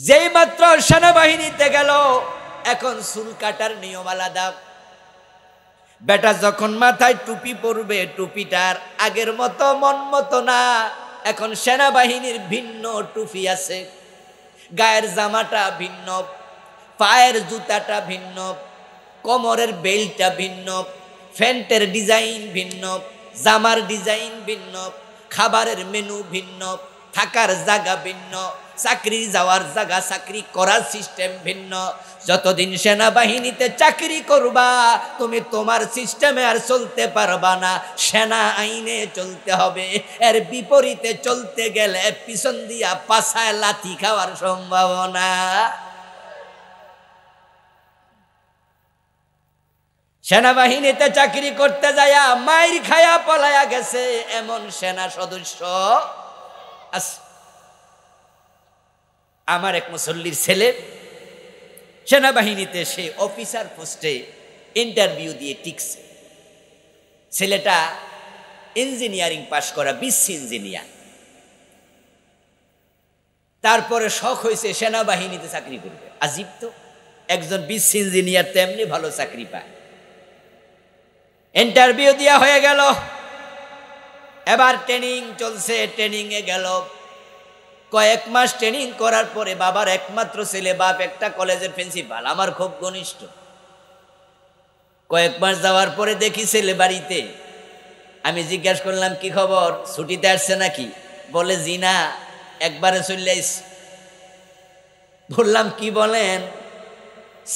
যেই মাত্র সেনাবাহিনীতে গেল, এখন চুল কাটার নিয়ম আলাদা। বেটা যখন মাথায় টুপি পরবে, টুপিটার আগের মতো মন মতো না। এখন সেনাবাহিনীর ভিন্ন টুপি আছে, গায়ের জামাটা ভিন্ন, পায়ের জুতাটা ভিন্ন, কোমরের বেল্টটা ভিন্ন, প্যান্টের ডিজাইন ভিন্ন, জামার ডিজাইন ভিন্ন, খাবারের মেনু ভিন্ন, থাকার জায়গা ভিন্ন, চাকরি যাওয়ার জায়গা, চাকরি করার সিস্টেম ভিন্ন। যতদিন সেনাবাহিনীতে চাকরি করবা তুমি তোমার সিস্টেমে আর চলতে পারবা না, সেনা আইনে চলতে হবে। এর বিপরীতে চলতে গেলে পিছন দিয়া পাছায় লাথি খাওয়ার সম্ভাবনা। সেনাবাহিনীতে চাকরি করতে যায়া মাইর খায়া পলায়া গেছে এমন সেনা সদস্য আছে। আমার এক মুসল্লির ছেলে সেনাবাহিনীতে সে অফিসার পোস্টে ইন্টারভিউ দিয়ে টিকছে। ছেলেটা ইঞ্জিনিয়ারিং পাশ করা, বিসি ইঞ্জিনিয়ার। তারপরে শখ হয়েছে সেনাবাহিনীতে চাকরি করবে। আজীব তো, একজন বিসি ইঞ্জিনিয়ার তেমনি ভালো চাকরি পায়। ইন্টারভিউ দেওয়া হয়ে গেল, এবার ট্রেনিং চলছে। ট্রেনিংয়ে গেল, কয়েক মাস ট্রেনিং করার পরে বাবার একমাত্র ছেলে, বাপ একটা কলেজের প্রিন্সিপাল, আমার খুব ঘনিষ্ঠ। কয়েক মাস যাওয়ার পরে দেখি ছেলে বাড়িতে। আমি জিজ্ঞাসা করলাম কি খবর, ছুটিতে আসছে নাকি? বলে জি না, একবারে চলে আইছে। বললাম কি বলেন?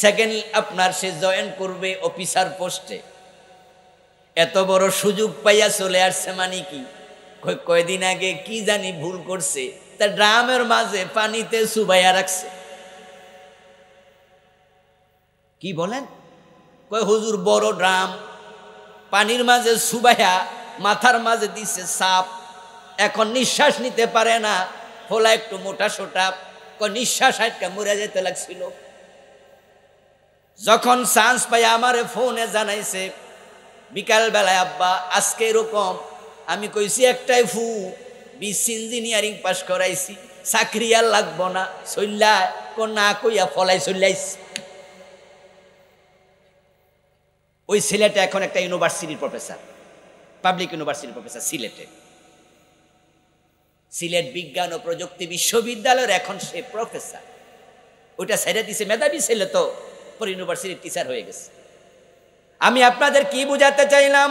সেকেন্ড আপনার সে জয়েন করবে অফিসার পোস্টে। এত বড় সুযোগ পাইয়া চলে আসছে মানে কি? কয়দিন আগে কি জানি ভুল করছে, তা ড্রামের মাঝে পানিতে চুবাইয়া রাখছে। কি বলেন? কয় হুজুর বড় ড্রাম পানির মাঝে চুবাইয়া মাথার মাঝে দিছে সাপ, এখন নিঃশ্বাস নিতে পারে না, ফোলা একটু মোটা সোটা, নিঃশ্বাস আটকা মরে যেতে লাগছিল। যখন চান্স পাই আমারে ফোনে জানাইছে বিকাল বেলায়, আব্বা আজকে এরকম। আমি কইছি একটাই ফু, বিসি ইঞ্জিনিয়ারিং পাস করাইছি, চাকরি আর লাগবো না, চল্লা না কইয়া ফলাই চল্লাইছি। ওই ছেলেটা এখন একটা ইউনিভার্সিটির প্রফেসর, পাবলিক ইউনিভার্সিটির প্রফেসর সিলেটে। সিলেট বিজ্ঞান ও প্রযুক্তি বিশ্ববিদ্যালয়ের এখন সে প্রফেসর। ওইটা ছেড়ে দিছে, মেধাবী ছেলে তো, পরে ইউনিভার্সিটির টিচার হয়ে গেছে। আমি আপনাদের কি বুঝাতে চাইলাম?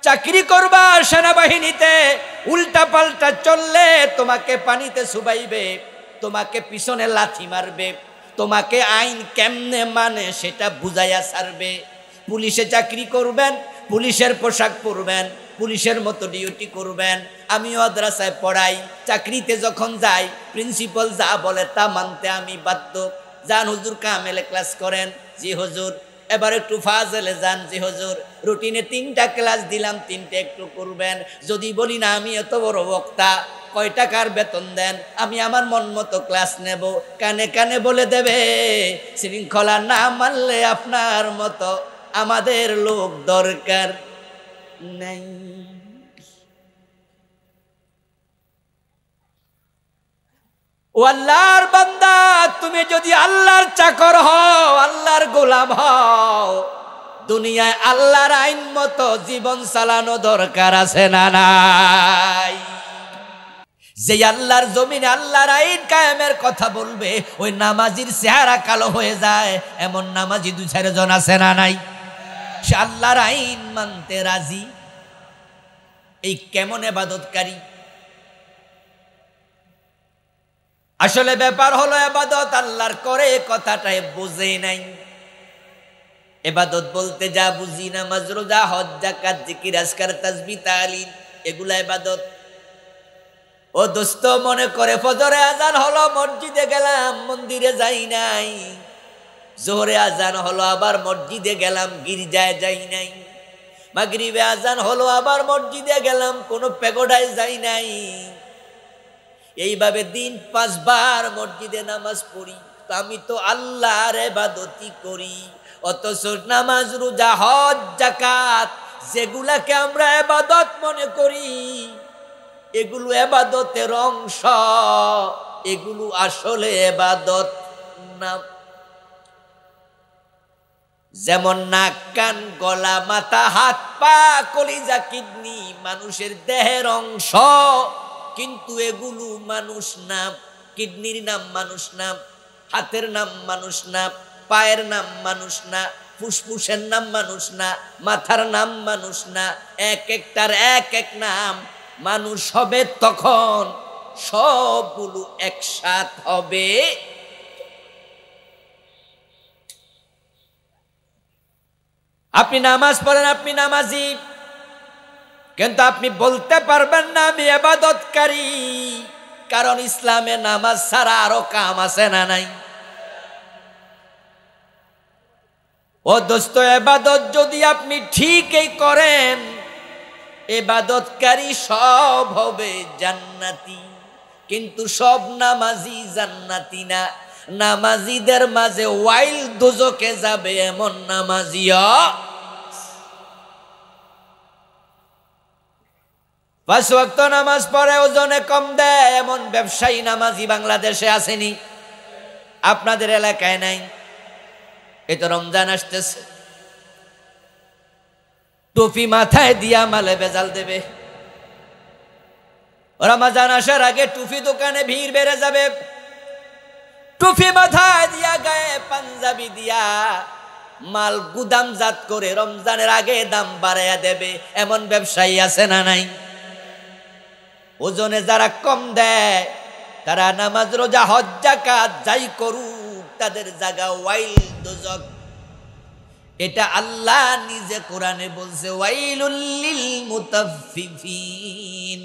চাকরি করবা সেনাবাহিনীতে, উল্টা পাল্টা চললে তোমাকে পানিতে চুবাইবে, তোমাকে পিছনে লাথি মারবে, তোমাকে আইন কেমনে মানে সেটা বুঝাইয়া ছাড়বে। পুলিশে চাকরি করবেন, পুলিশের পোশাক পরবেন, পুলিশের মতো ডিউটি করবেন। আমি মাদ্রাসায় পড়াই, চাকরিতে যখন যাই প্রিন্সিপাল যা বলে তা মানতে আমি বাধ্য। যান হুজুর কামেলে ক্লাস করেন, জি হুজুর। এবার একটু ফাজলে যান, জি হুজুর। রুটিনে 3টা ক্লাস দিলাম, 3টে একটু করবেন। যদি বলি না আমি এত বড় বক্তা, কয় টাকার বেতন দেন, আমি আমার মন মতো ক্লাস নেব, কানে কানে বলে দেবে শৃঙ্খলা না মানলে আপনার মতো আমাদের লোক দরকার নাই। ও আল্লাহর বান্দা, তুমি যদি আল্লাহর চাকর হও, আল্লাহর গোলাম হও, দুনিয়ায় আল্লাহর আইন মতো জীবন চালানো দরকার আছে না নাই? যে আল্লাহর জমিনে আল্লাহর আইন কায়েমের কথা বলবে, ওই নামাজির চেহারা কালো হয়ে যায়, এমন নামাজি 2-4 জন আছে না নাই? সে আল্লাহর আইন মানতে রাজি। এই কেমন ইবাদতকারী? আসলে ব্যাপার হলো ইবাদত আল্লাহর করে কথাটাই বুঝে নাই। ইবাদত বলতে যা বুঝি, নামাজ রোজা হজ যাকাত জিকির আজকার তাসবিহ তাহলিল, এগুলা ইবাদত। ও দোস্ত, মনে করে ফজরে আজান হলো মসজিদে গেলাম, মন্দিরে যাই নাই। জোহরে আজান হলো আবার মসজিদে গেলাম, গির্জায় যাই নাই। মাগরিবে আজান হলো আবার মসজিদে গেলাম, কোনো পেগোডায় যাই নাই। এইভাবে দিন 5 বার মসজিদে নামাজ পড়ি, তো আমি তো আল্লাহর ইবাদতই করি। অথচ নামাজ রোজা হজ যাকাত যেগুলাকে আমরা ইবাদত মনে করি, এগুলো ইবাদতের অংশ, এগুলো আসলে ইবাদত না। যেমন নাক, কান, গলা, মাথা, হাত, পা, কলিজা, কিডনি মানুষের দেহের অংশ, কিন্তু এগুলো মানুষ না। কিডনির নাম মানুষ না, হাতের নাম মানুষ না, পায়ের নাম মানুষ না, ফুসফুসের নাম মানুষ না, মাথার নাম মানুষ না। এক একটার এক এক নাম। মানুষ হবে তখন সবগুলো একসাথ হবে। আপনি নামাজ পড়েন, আপনি নামাজি, কিন্তু আপনি বলতে পারবেন না আমি ইবাদতকারী, কারণ ইসলামে নামাজ ছাড়া আরো কাম আছে না নাই? ও দোস্ত, ইবাদত যদি আপনি ঠিকই করেন, ইবাদতকারী সব হবে জান্নাতি, কিন্তু সব নামাজি জান্নাতি না। নামাজিদের মাঝে ওয়াইল দোজকে যাবে এমন নামাজিও। 5 ওয়াক্ত নামাজ পড়ে ওজনে কম দেয় এমন ব্যবসায়ী নামাজি বাংলাদেশে আসেনি? আপনাদের এলাকায় নাই? এই তো রমজান আসতেছে, টুপি মাথায় দিয়া মালে বেজাল দেবে। রমজান আসার আগে টুপি দোকানে ভিড় বেড়ে যাবে, টুপি মাথায় দিয়া গায়ে পাঞ্জাবি দিয়া মাল গুদামজাত করে রমজানের আগে দাম বাড়াইয়া দেবে এমন ব্যবসায়ী আছে না নাই? ওজনে যারা কম দেয় তারা নামাজ, রোজা, হজ, যাকাত যাই করুক, তাদের জায়গা ওয়াইল দোজক। এটা আল্লাহ নিজে কোরআনে বলছে, ওয়াইলুল লিল মুতাফফিফিন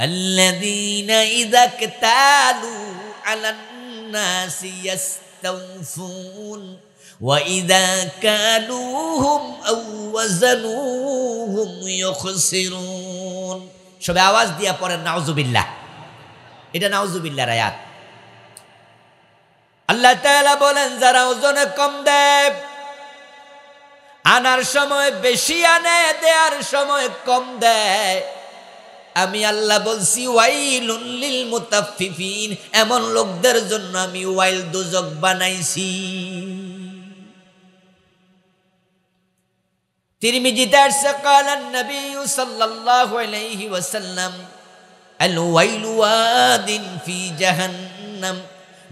আল্লাযীনা ইযা ক্তালু আলান নাসি ইস্তাওফুন ওয়া ইযা কালুহুম আও ওয়াজানুহুম ইউখসিরুন। সবে আওয়াজ দিয়া পড়েন নাউজুবিল্লাহ। এটা নাউজুবিল্লাহর আয়াত। আল্লাহ তাআলা বলেন, যারা ওজনে কম দেয়, আনার সময় বেশি আনে, দেয়ার সময় কম দেয়, আমি আল্লাহ বলছি ওয়াইলুল লিল মুতাফফিফিন, এমন লোকদের জন্য আমি ওয়াইল দোজক বানাইছি। তিরমিজিতে আসছে, ক্বালান নবী সাল্লাল্লাহু আলাইহি ওয়াসাল্লাম, আল ওয়াইলু ওয়াদিন ফি জাহান্নাম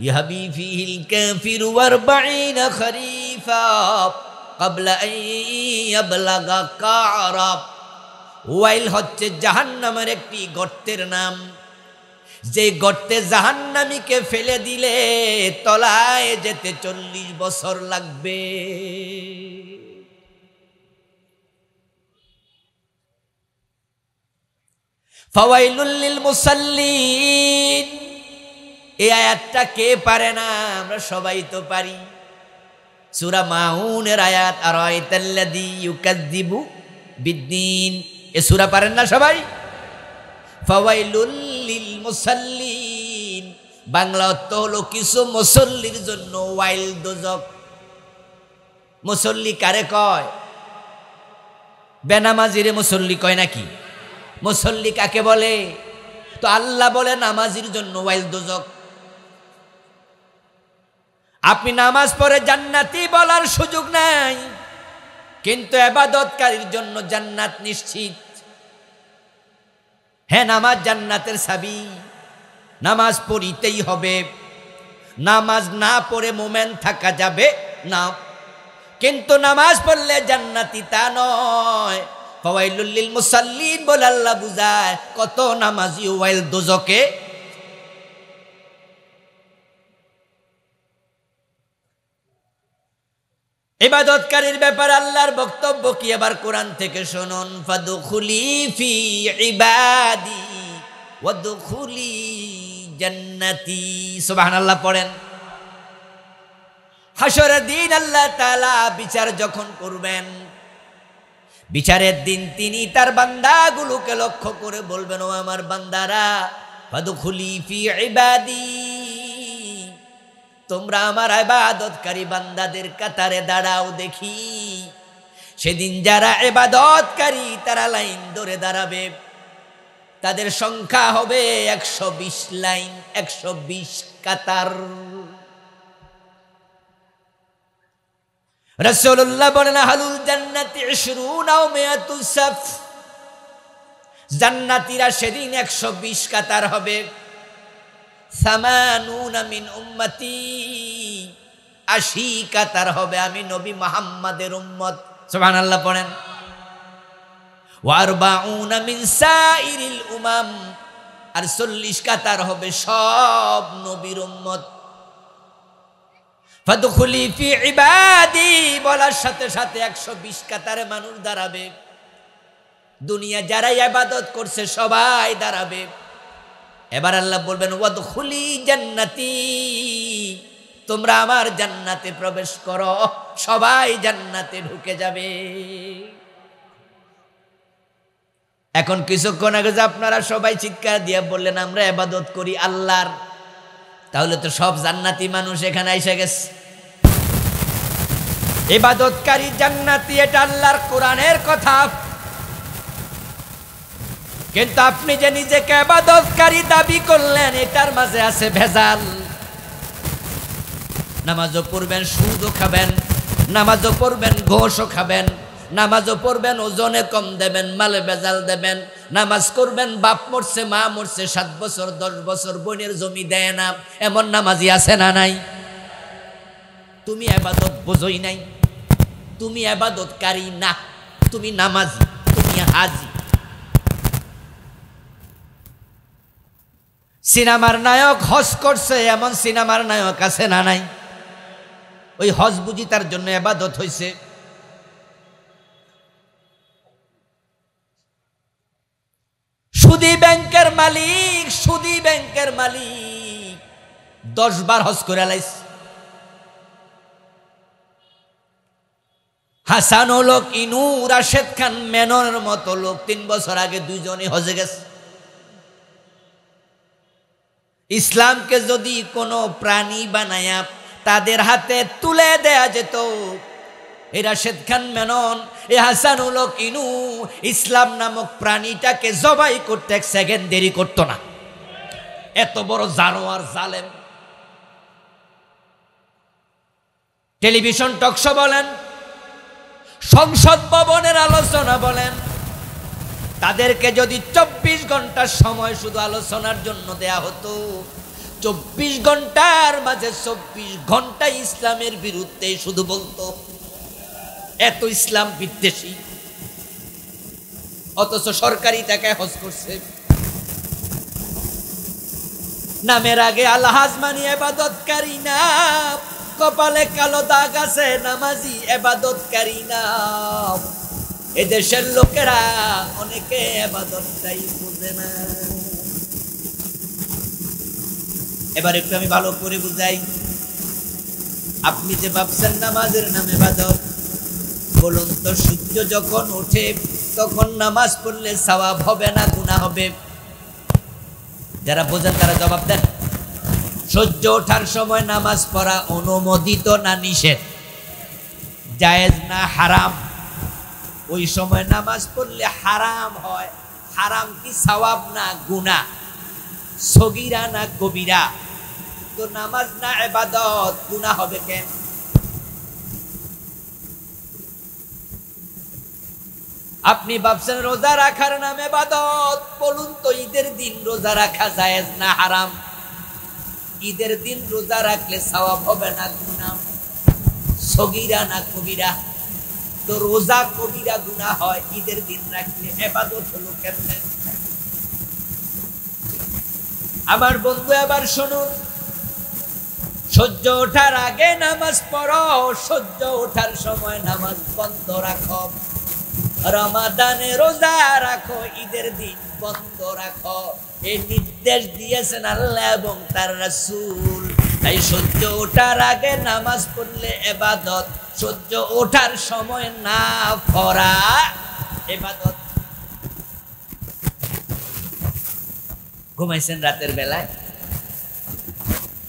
ইয়াহবি ফিহিল কাফিরু 40 খরিফা ক্বাবলা আন ইয়াবলাগা কারাব। ওয়াইল হচ্ছে জাহান্নামের একটি গর্তের নাম, যে গর্তে জাহান্নামীকে ফেলে দিলে তলায় যেতে 40 বছর লাগবে। ফাওয়াইলুল লিল মুসাল্লিন, এই আয়াতটা কে পারে না? আমরা সবাই তো পারি। সূরা মাউনের আয়াত, আরাইতাল্লাযী ইউকাযযিবু বিদ্দীন, এ সূরা পারেন না সবাই? ফাওয়াইলুল লিল মুসাল্লিন বাংলা অর্থ হলো কিছু মুসল্লির জন্য ওয়াইল দোজক। মুসল্লি কারে কয়? বেনামাজিরে মুসল্লি কয় নাকি? মুসল্লি কাকে বলে? তো আল্লাহ বলে নামাজির জন্য ওয়াইল দোজক। আপনি নামাজ পড়ে জান্নাতি বলার সুযোগ নাই, কিন্তু ইবাদতকারীর জন্য জান্নাত নিশ্চিত। হ্যাঁ, নামাজ জান্নাতের চাবি, নামাজ পড়িতেই হবে। নামাজ না পড়ে মোমেন থাকা যাবে না, কিন্তু নামাজ পড়লে জান্নাতি তা নয়। ফাওয়াইলুল লিল মুসাল্লিন বলে আল্লাহ বুঝায় কত নামাজি ওয়াইল দোজকে। ইবাদতকারীর ব্যাপারে আল্লাহর বক্তব্য কি এবার কোরআন থেকে শুনুন। ফাদখুলি ফি ইবাদি ওয়াদখুলি জান্নাতি। সুবহানাল্লাহ পড়েন। হাসরের দিন আল্লাহ তাআলা বিচার যখন করবেন, বিচারের দিন তিনি তার বান্দাগুলোকে লক্ষ্য করে বলবেন, ও আমার বান্দারা, ফাদখুলি ফি ইবাদি, তোমরা আমার ইবাদতকারী বান্দাদের কাতারে দাঁড়াও দেখি। সেদিন যারা ইবাদতকারী তারা লাইন ধরে দাঁড়াবে, তাদের সংখ্যা হবে 120 লাইন, 120 কাতার। রাসূলুল্লাহ বলেন আহলুল জান্নাতি 20 আও 100 সাফ, জান্নাতীরা সেদিন 120 কাতার হবে। 80 মিন উম্মতি, 80 কাতার হবে আমি নবী মুহাম্মাদের উম্মত। সুবহানাল্লাহ পড়েন। ওয়া 40 মিন সাইরিল উমাম, আর 40 কাতার হবে সব নবীর উম্মত। ফাদখুলি ফি ইবাদি বলার সাথে সাথে 120 কাতারে মানুষ দাঁড়াবে। দুনিয়া যারা ইবাদত করছে সবাই দাঁড়াবে। এবার আল্লাহ বলবেন ওয়াদখুলি জান্নাতি, তোমরা আমার জান্নাতে প্রবেশ করো। সবাই জান্নাতে ঢুকে যাবে। এখন কিছুক্ষণ আগে যে আপনারা সবাই চিৎকার দিয়ে বললেন আমরা ইবাদত করি আল্লাহর, তাহলে তো সব জান্নাতি মানুষ এখানে এসে গেছে। ইবাদতকারী জান্নাতি, এটা আল্লাহর কোরআনের কথা। কিন্তু আপনি যে নিজেকে ইবাদতকারী দাবি করলেন, এটার মাঝে আছে ভেজাল। নামাজও পড়বেন, সুদও খাবেন, নামাজও পড়বেন, ঘোষও খাবেন, নামাজও পড়বেন, ওজনে কম দেবেন, মালে ভেজাল দেবেন, নামাজ করবেন, বাপ মরছে, মা মরছে, 7 বছর 10 বছর বোনের জমি দেয় না, এমন নামাজি আছে না নাই? তুমি ইবাদত বোঝই নাই, তুমি ইবাদতকারী না, তুমি নামাজি, তুমি হাজি। সিনেমার নায়ক হজ করছে, এমন সিনেমার নায়ক আছে না নাই? ওই হজ বুঝি তার জন্য ইবাদত হইছে? সুদী ব্যাংকের মালিক, সুদী ব্যাংকের মালিক 10 বার হজ করে লাইছে। হাসান লোক ইনু, রাশেদ খান মেননের মতো লোক 3 বছর আগে দুইজনই হজে গেছে। ইসলামকে যদি কোনো প্রাণী বানায়া তাদের হাতে তুলে দেয়া যেত, এই রাশেদ খান মেনন, এ হাসানুল হক ইনু ইসলাম নামক প্রাণীটাকে জবাই করতে 1 সেকেন্ড দেরি করতো না। এত বড় জানোয়ার, জালেম। টেলিভিশন টকশো বলেন, সংসদ ভবনের আলোচনা বলেন, তাদেরকে যদি 24 ঘন্টার সময় শুধু আলোচনার জন্য দেয়া হতো, 24 ঘন্টার মাঝে 24 ঘন্টা ইসলামের বিরুদ্ধে শুধু বলতো। এত ইসলাম বিদ্বেষী, অথচ সরকারি টাকায় হজ করছে। নামের আগে আলহাজ মানি ইবাদতকারী না, কপালে কালো দাগ আছে, নামাজি ইবাদতকারী না। এদেশের লোকেরা অনেকে ইবাদতটাই বুঝে না। এবার একটু আমি ভালো করে বুঝাই। আপনি যে ভাবছেন নামাজের নামে ইবাদত, বলুন তো সূর্য যখন ওঠে তখন নামাজ পড়লে সওয়াব হবে না গুনাহ হবে? যারা বোঝেন তারা জবাব দেন। সূর্য ওঠার সময় নামাজ পড়া অনুমোদিত না নিষেধ? জায়েজ না হারাম? ওই সময় নামাজ পড়লে হারাম হয়। হারাম কি সওয়াব না গুনাহ? সগীরা না কবিরা? তো নামাজ না ইবাদত, গুনাহ হবে কেন? আপনি ভাবছেন রোজা রাখার নামে ইবাদত, বলুন তো ঈদের দিন রোজা রাখা জায়েজ না হারাম? ঈদের দিন রোজা রাখলে সওয়াব হবে না গুনাহ? সগীরা না কবিরা? তো রোজা কবিরা গুনাহ হয়, ঈদের দিন রাখলে ইবাদত হলো কেমনে? আমার বন্ধু এবার শুনুন, সূর্য ওঠার আগে নামাজ পড়ো, সূর্য ওঠার সময় নামাজ বন্ধ রাখো। রমাদানে রোজা রাখো, ঈদের দিন বন্ধ রাখো। এই নির্দেশ দিয়েছেন আল্লাহ এবং তার রাসূল। তাই সূর্য ওঠার আগে নামাজ পড়লে ইবাদত, সূর্য ওঠার সময় না পড়া ইবাদত। ঘুমাইছেন রাতের বেলায়,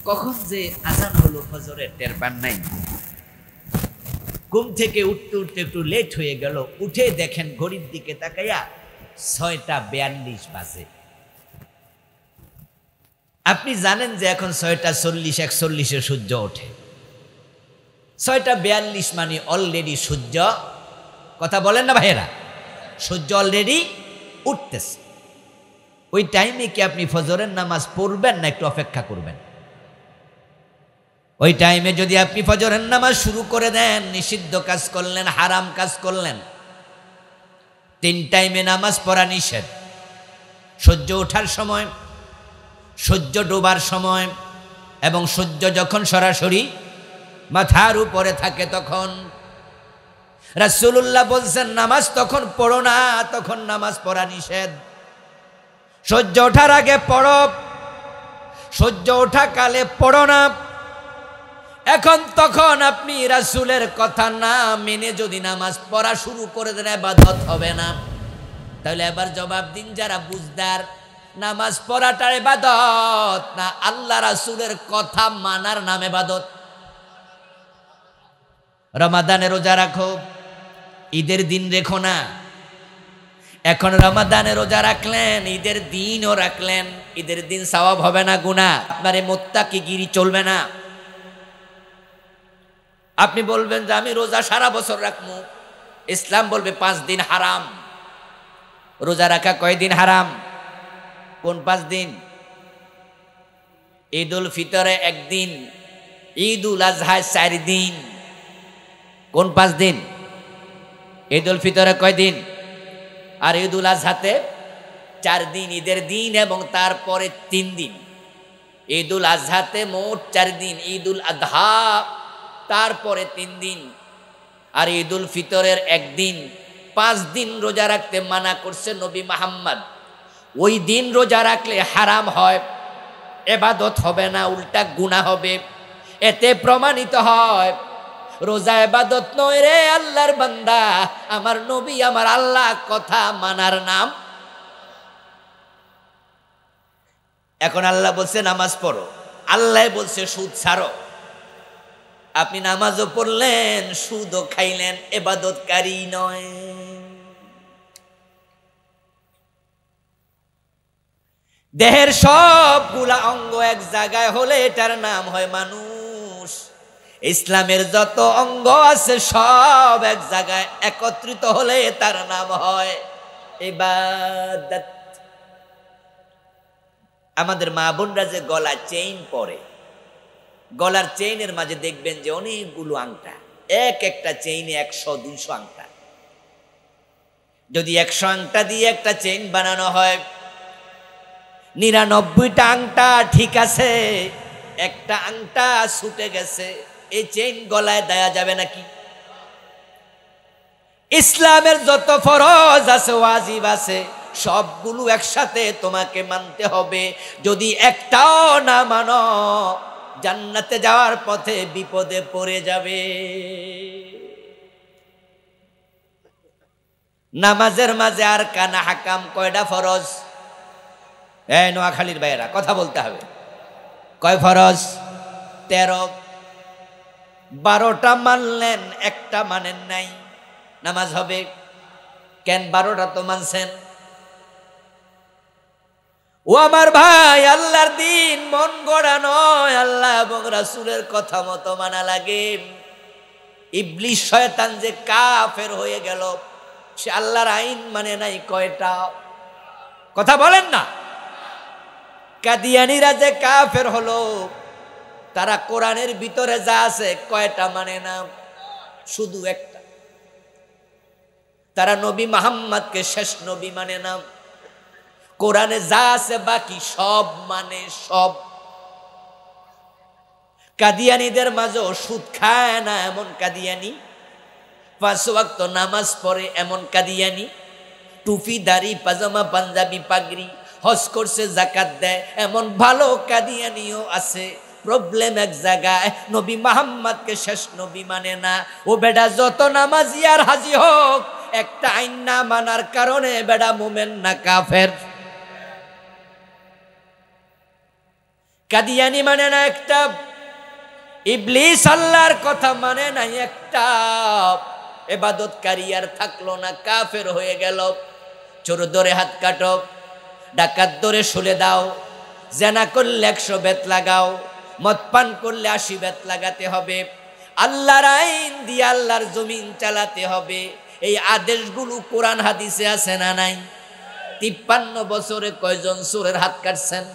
কখন যে আজান হলো ফজরের টের পান নাই। ঘুম থেকে উঠতে উঠতে একটু লেট হয়ে গেল, উঠে দেখেন ঘড়ির দিকে তাকাইয়া 6টা 42 বাজে। আপনি জানেন যে এখন 6:40 41 সূর্য ওঠে, 6:42 মানে অলরেডি সূর্য, কথা বলেন না ভাইয়েরা, সূর্য অলরেডি উঠতেছে। ওই টাইমে কি আপনি ফজরের নামাজ পড়বেন না একটু অপেক্ষা করবেন? ওই টাইমে যদি আপনি ফজরের নামাজ শুরু করে দেন, নিষিদ্ধ কাজ করলেন, হারাম কাজ করলেন। 3 টাইমে নামাজ পড়া নিষেধ। সূর্য ওঠার সময়, সূর্য ডোবার সময় এবং সূর্য যখন সরাসরি মাথার উপরে থাকে তখন। রাসূলুল্লাহ বলছেন নামাজ তখন পড়ো না, তখন নামাজ পড়া নিষেধ। সূর্য ওঠার আগে পড়ো, সূর্য ওঠা কালে পড়ো না। এখন তখন আপনি রাসূলের কথা না মেনে যদি নামাজ পড়া শুরু করে দেন, ইবাদত হবে না। তাহলে এবার জবাব দিন যারা বুঝদার, নামাজ পড়াটা ইবাদত না আল্লাহ রাসূলের কথা মানার নাম ইবাদত? রমাদানে রোজা রাখো, ঈদের দিন রেখো না। এখন রমাদানে রোজা রাখলেন, ঈদের দিনও রাখলেন, ঈদের দিন সওয়াব হবে না গুনাহ? আপনার এই মুত্তাকিগিরি চলবে না। আপনি বলবেন যে আমি রোজা সারা বছর রাখবো, ইসলাম বলবে 5 দিন হারাম। রোজা রাখা কয়দিন হারাম? কোন 5 দিন? ঈদুল ফিতরে 1 দিন, ঈদুল আজহায় 4 দিন। কোন 5 দিন? ঈদুল ফিতরে কয় দিন আর ঈদুল আজহাতে 4 দিন। ঈদের দিন এবং তারপরে 3 দিন। ঈদুল আজহাতে মোট 4 দিন, ঈদুল আজহা তারপরে 3 দিন, আর ঈদুল ফিতরের 1 দিন। 5 দিন রোজা রাখতে মানা করছে নবী মুহাম্মদ। ওই দিন রোজা রাখলে হারাম হয়, ইবাদত হবে না, উল্টা গুনাহ হবে। এতে প্রমাণিত হয় রোজা ইবাদত নয় রে আল্লাহর বান্দা, আমার নবী আমার আল্লাহ কথা মানার নাম। এখন আল্লাহ বলছে নামাজ পড়ো, আল্লাহ বলছে সুদ ছাড়ো। আপনি নামাজও পড়লেন, সুদও খাইলেন, ইবাদতকারী নয়। দেহের সবগুলা অঙ্গ এক জায়গায় হলে এটার নাম হয় মানুষ। ইসলামের যত অঙ্গ আছে সব এক জায়গায় একত্রিত হলে তার নাম হয় ইবাদত। আমাদের মা বোনরা যে গলা চেইন পরে, গলার চেইনের মাঝে দেখবেন যে অনেকগুলো আংটা, এক একটা চেইনে 100-200 আংটা। যদি 100 আংটা দিয়ে একটা চেইন বানানো হয়, 99টা আংটা ঠিক আছে, একটা আংটা ছুটে গেছে, এই চেইন গলায় দেয়া যাবে নাকি? ইসলামের যত ফরজ আছে, ওয়াজিব আছে, সবগুলো একসাথে তোমাকে মানতে হবে। যদি একটাও না মানো, জান্নাতে যাওয়ার পথে বিপদে পড়ে যাবে। নামাজের মাঝে আর কানা হাকাম কয়টা ফরজ? এই নোয়াখালীর ভাইয়েরা কথা বলতে হবে, কয় ফরজ? 13। 12টা মানলেন, একটা মানেন নাই, নামাজ হবে কেন? 12টা তো মানছেন। ও আমার ভাই, আল্লাহর দিন মন গড়া নয়, আল্লাহ এবং রাসূলের কথা মতো মানা লাগে। ইবলিস শয়তান যে কাফের হয়ে গেল, সে আল্লাহর আইন মানে নাই কয়টা? কথা বলেন না। কাদিয়ানীরা যে কাফের হলো, তারা কোরআনের ভিতরে যা আছে কয়টা মানে না? শুধু একটা। তারা নবী মুহাম্মদকে শেষ নবী মানে না। কোরআনে যা আছে বাকি সব মানে সব। কাদিয়ানীদের মাঝে সুদ খায় না এমন কাদিয়ানী, 5 ওয়াক্ত নামাজ পড়ে এমন কাদিয়ানী, টুপি দাড়ি পাজামা পাঞ্জাবি পাগড়ি, হজ করছে যাকাত দেয় এমন ভালো কাদিয়ানীও আছে। প্রবলেম এক জায়গায়, নবী মুহাম্মদকে শেষ নবী মানে না। ও বেটা, যত নামাজি আর হাজি হোক, একটা আইন না মানার কারণে বেটা মুমিন না কাফের। কাদিয়ানী মানে না একটা, ইবলিস আল্লাহর কথা মানে না একটা, ইবাদতকারী আর থাকলো না, কাফের হয়ে গেল। চোর ধরে হাত কাটো, ডাকাত ধরে শুলে দাও, জেনা করলে 100 বেত লাগাও, মদ পান করলে 80 বেত লাগাতে হবে, আল্লাহর আইন দিয়ে আল্লাহর জমিন চালাতে হবে। এই আদেশগুলো কোরআন হাদিসে আছে না নাই? 53 বছরে কয়জন চোরের হাত কাটছেন?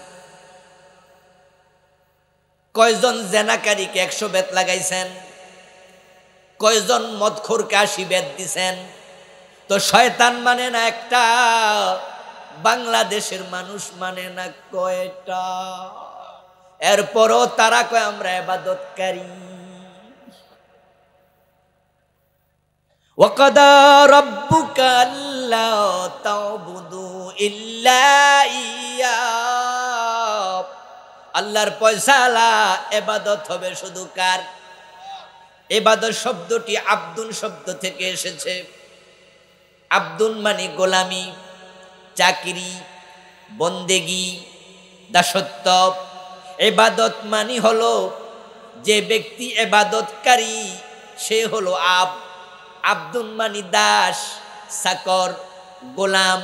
কয়জন জেনাকারীকে 100 বেত লাগাইছেন? কয়জন মদখোরকে 80 বেত দিছেন? তো শয়তান মানে না একটা, বাংলাদেশের মানুষ মানে না কয়টা? এরপরও তারা কয় আমরা ইবাদতকারী। ওয়াকাদা রাব্বুকা আল্লা তা'বুদু ইল্লা ইয়্যা, আল্লাহর পয়সালা ইবাদত হবে শুধু কার? ইবাদত শব্দটি আব্দুন শব্দ থেকে এসেছে। আব্দুন মানে গোলামি, চাকরি, বন্দেগি, দাসত্ব। ইবাদত মানে হলো যে ব্যক্তি ইবাদতকারী সে হলো আব্দুন মানে দাস, চাকর, গোলাম।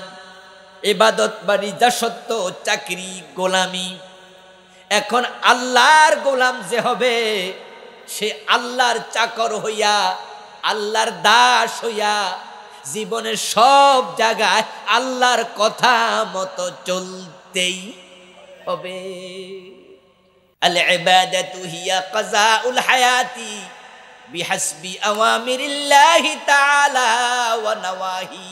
ইবাদত মানে দাসত্ব, চাকরি, গোলামি। এখন আল্লাহর গোলাম যে হবে সে আল্লাহর চাকর হইয়া, আল্লাহর দাস হইয়া জীবনের সব জায়গায় আল্লাহর কথা মতো চলতেই হবে। আল ইবাদাতু হিয়া কাযাউল হায়াতি বিহাসবি আওয়ামিরিল্লাহি তাআলা ওয়া নাওয়াহি।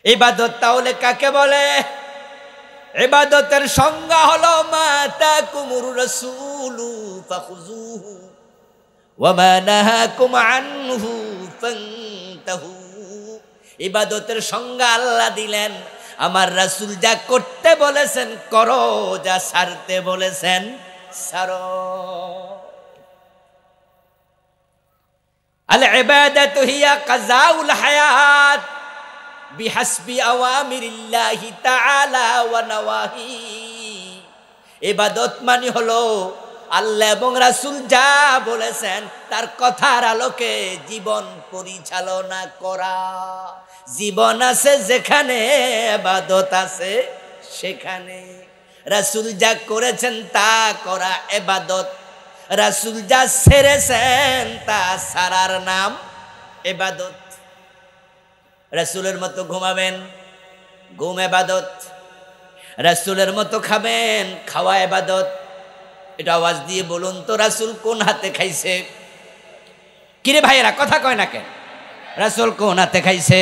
ইবাদত তাহলে কাকে বলে? ইবাদতের সংজ্ঞা হলো মা তাকুমুর রাসূলু ফাখুযুহু ওয়া মা নাহাকুম আনহু ফান্তাহু। ইবাদতের সংজ্ঞা আল্লাহ দিলেন, আমার রাসূল যা করতে বলেছেন করো, যা ছাড়তে বলেছেন ছাড়ো। আল ইবাদাতু হিয়া কাযাউল হায়াত বিহাসবি আওয়ামিরিল্লাহি তাআলা ওয়া নাওয়াহি। ইবাদত মানে হলো আল্লাহ এবং রাসূল যা বলেছেন তার কথার আলোকে জীবন পরিচালনা করা। জীবন আছে যেখানে ইবাদত আছে সেখানে। রাসূল যা করেছেন তা করা ইবাদত, রাসূল যা ছেড়েছেন তা ছাড়ার নাম ইবাদত। রাসূলের মতো ঘুমাবেন, ঘুম ইবাদত। রাসূলের মতো খাবেন, খাওয়া ইবাদত। এটা আওয়াজ দিয়ে বলুন তো রাসূল কোন হাতে খাইছে? কিরে ভাইয়েরা কথা কয় না কেন? রাসূল কোন হাতে খাইছে?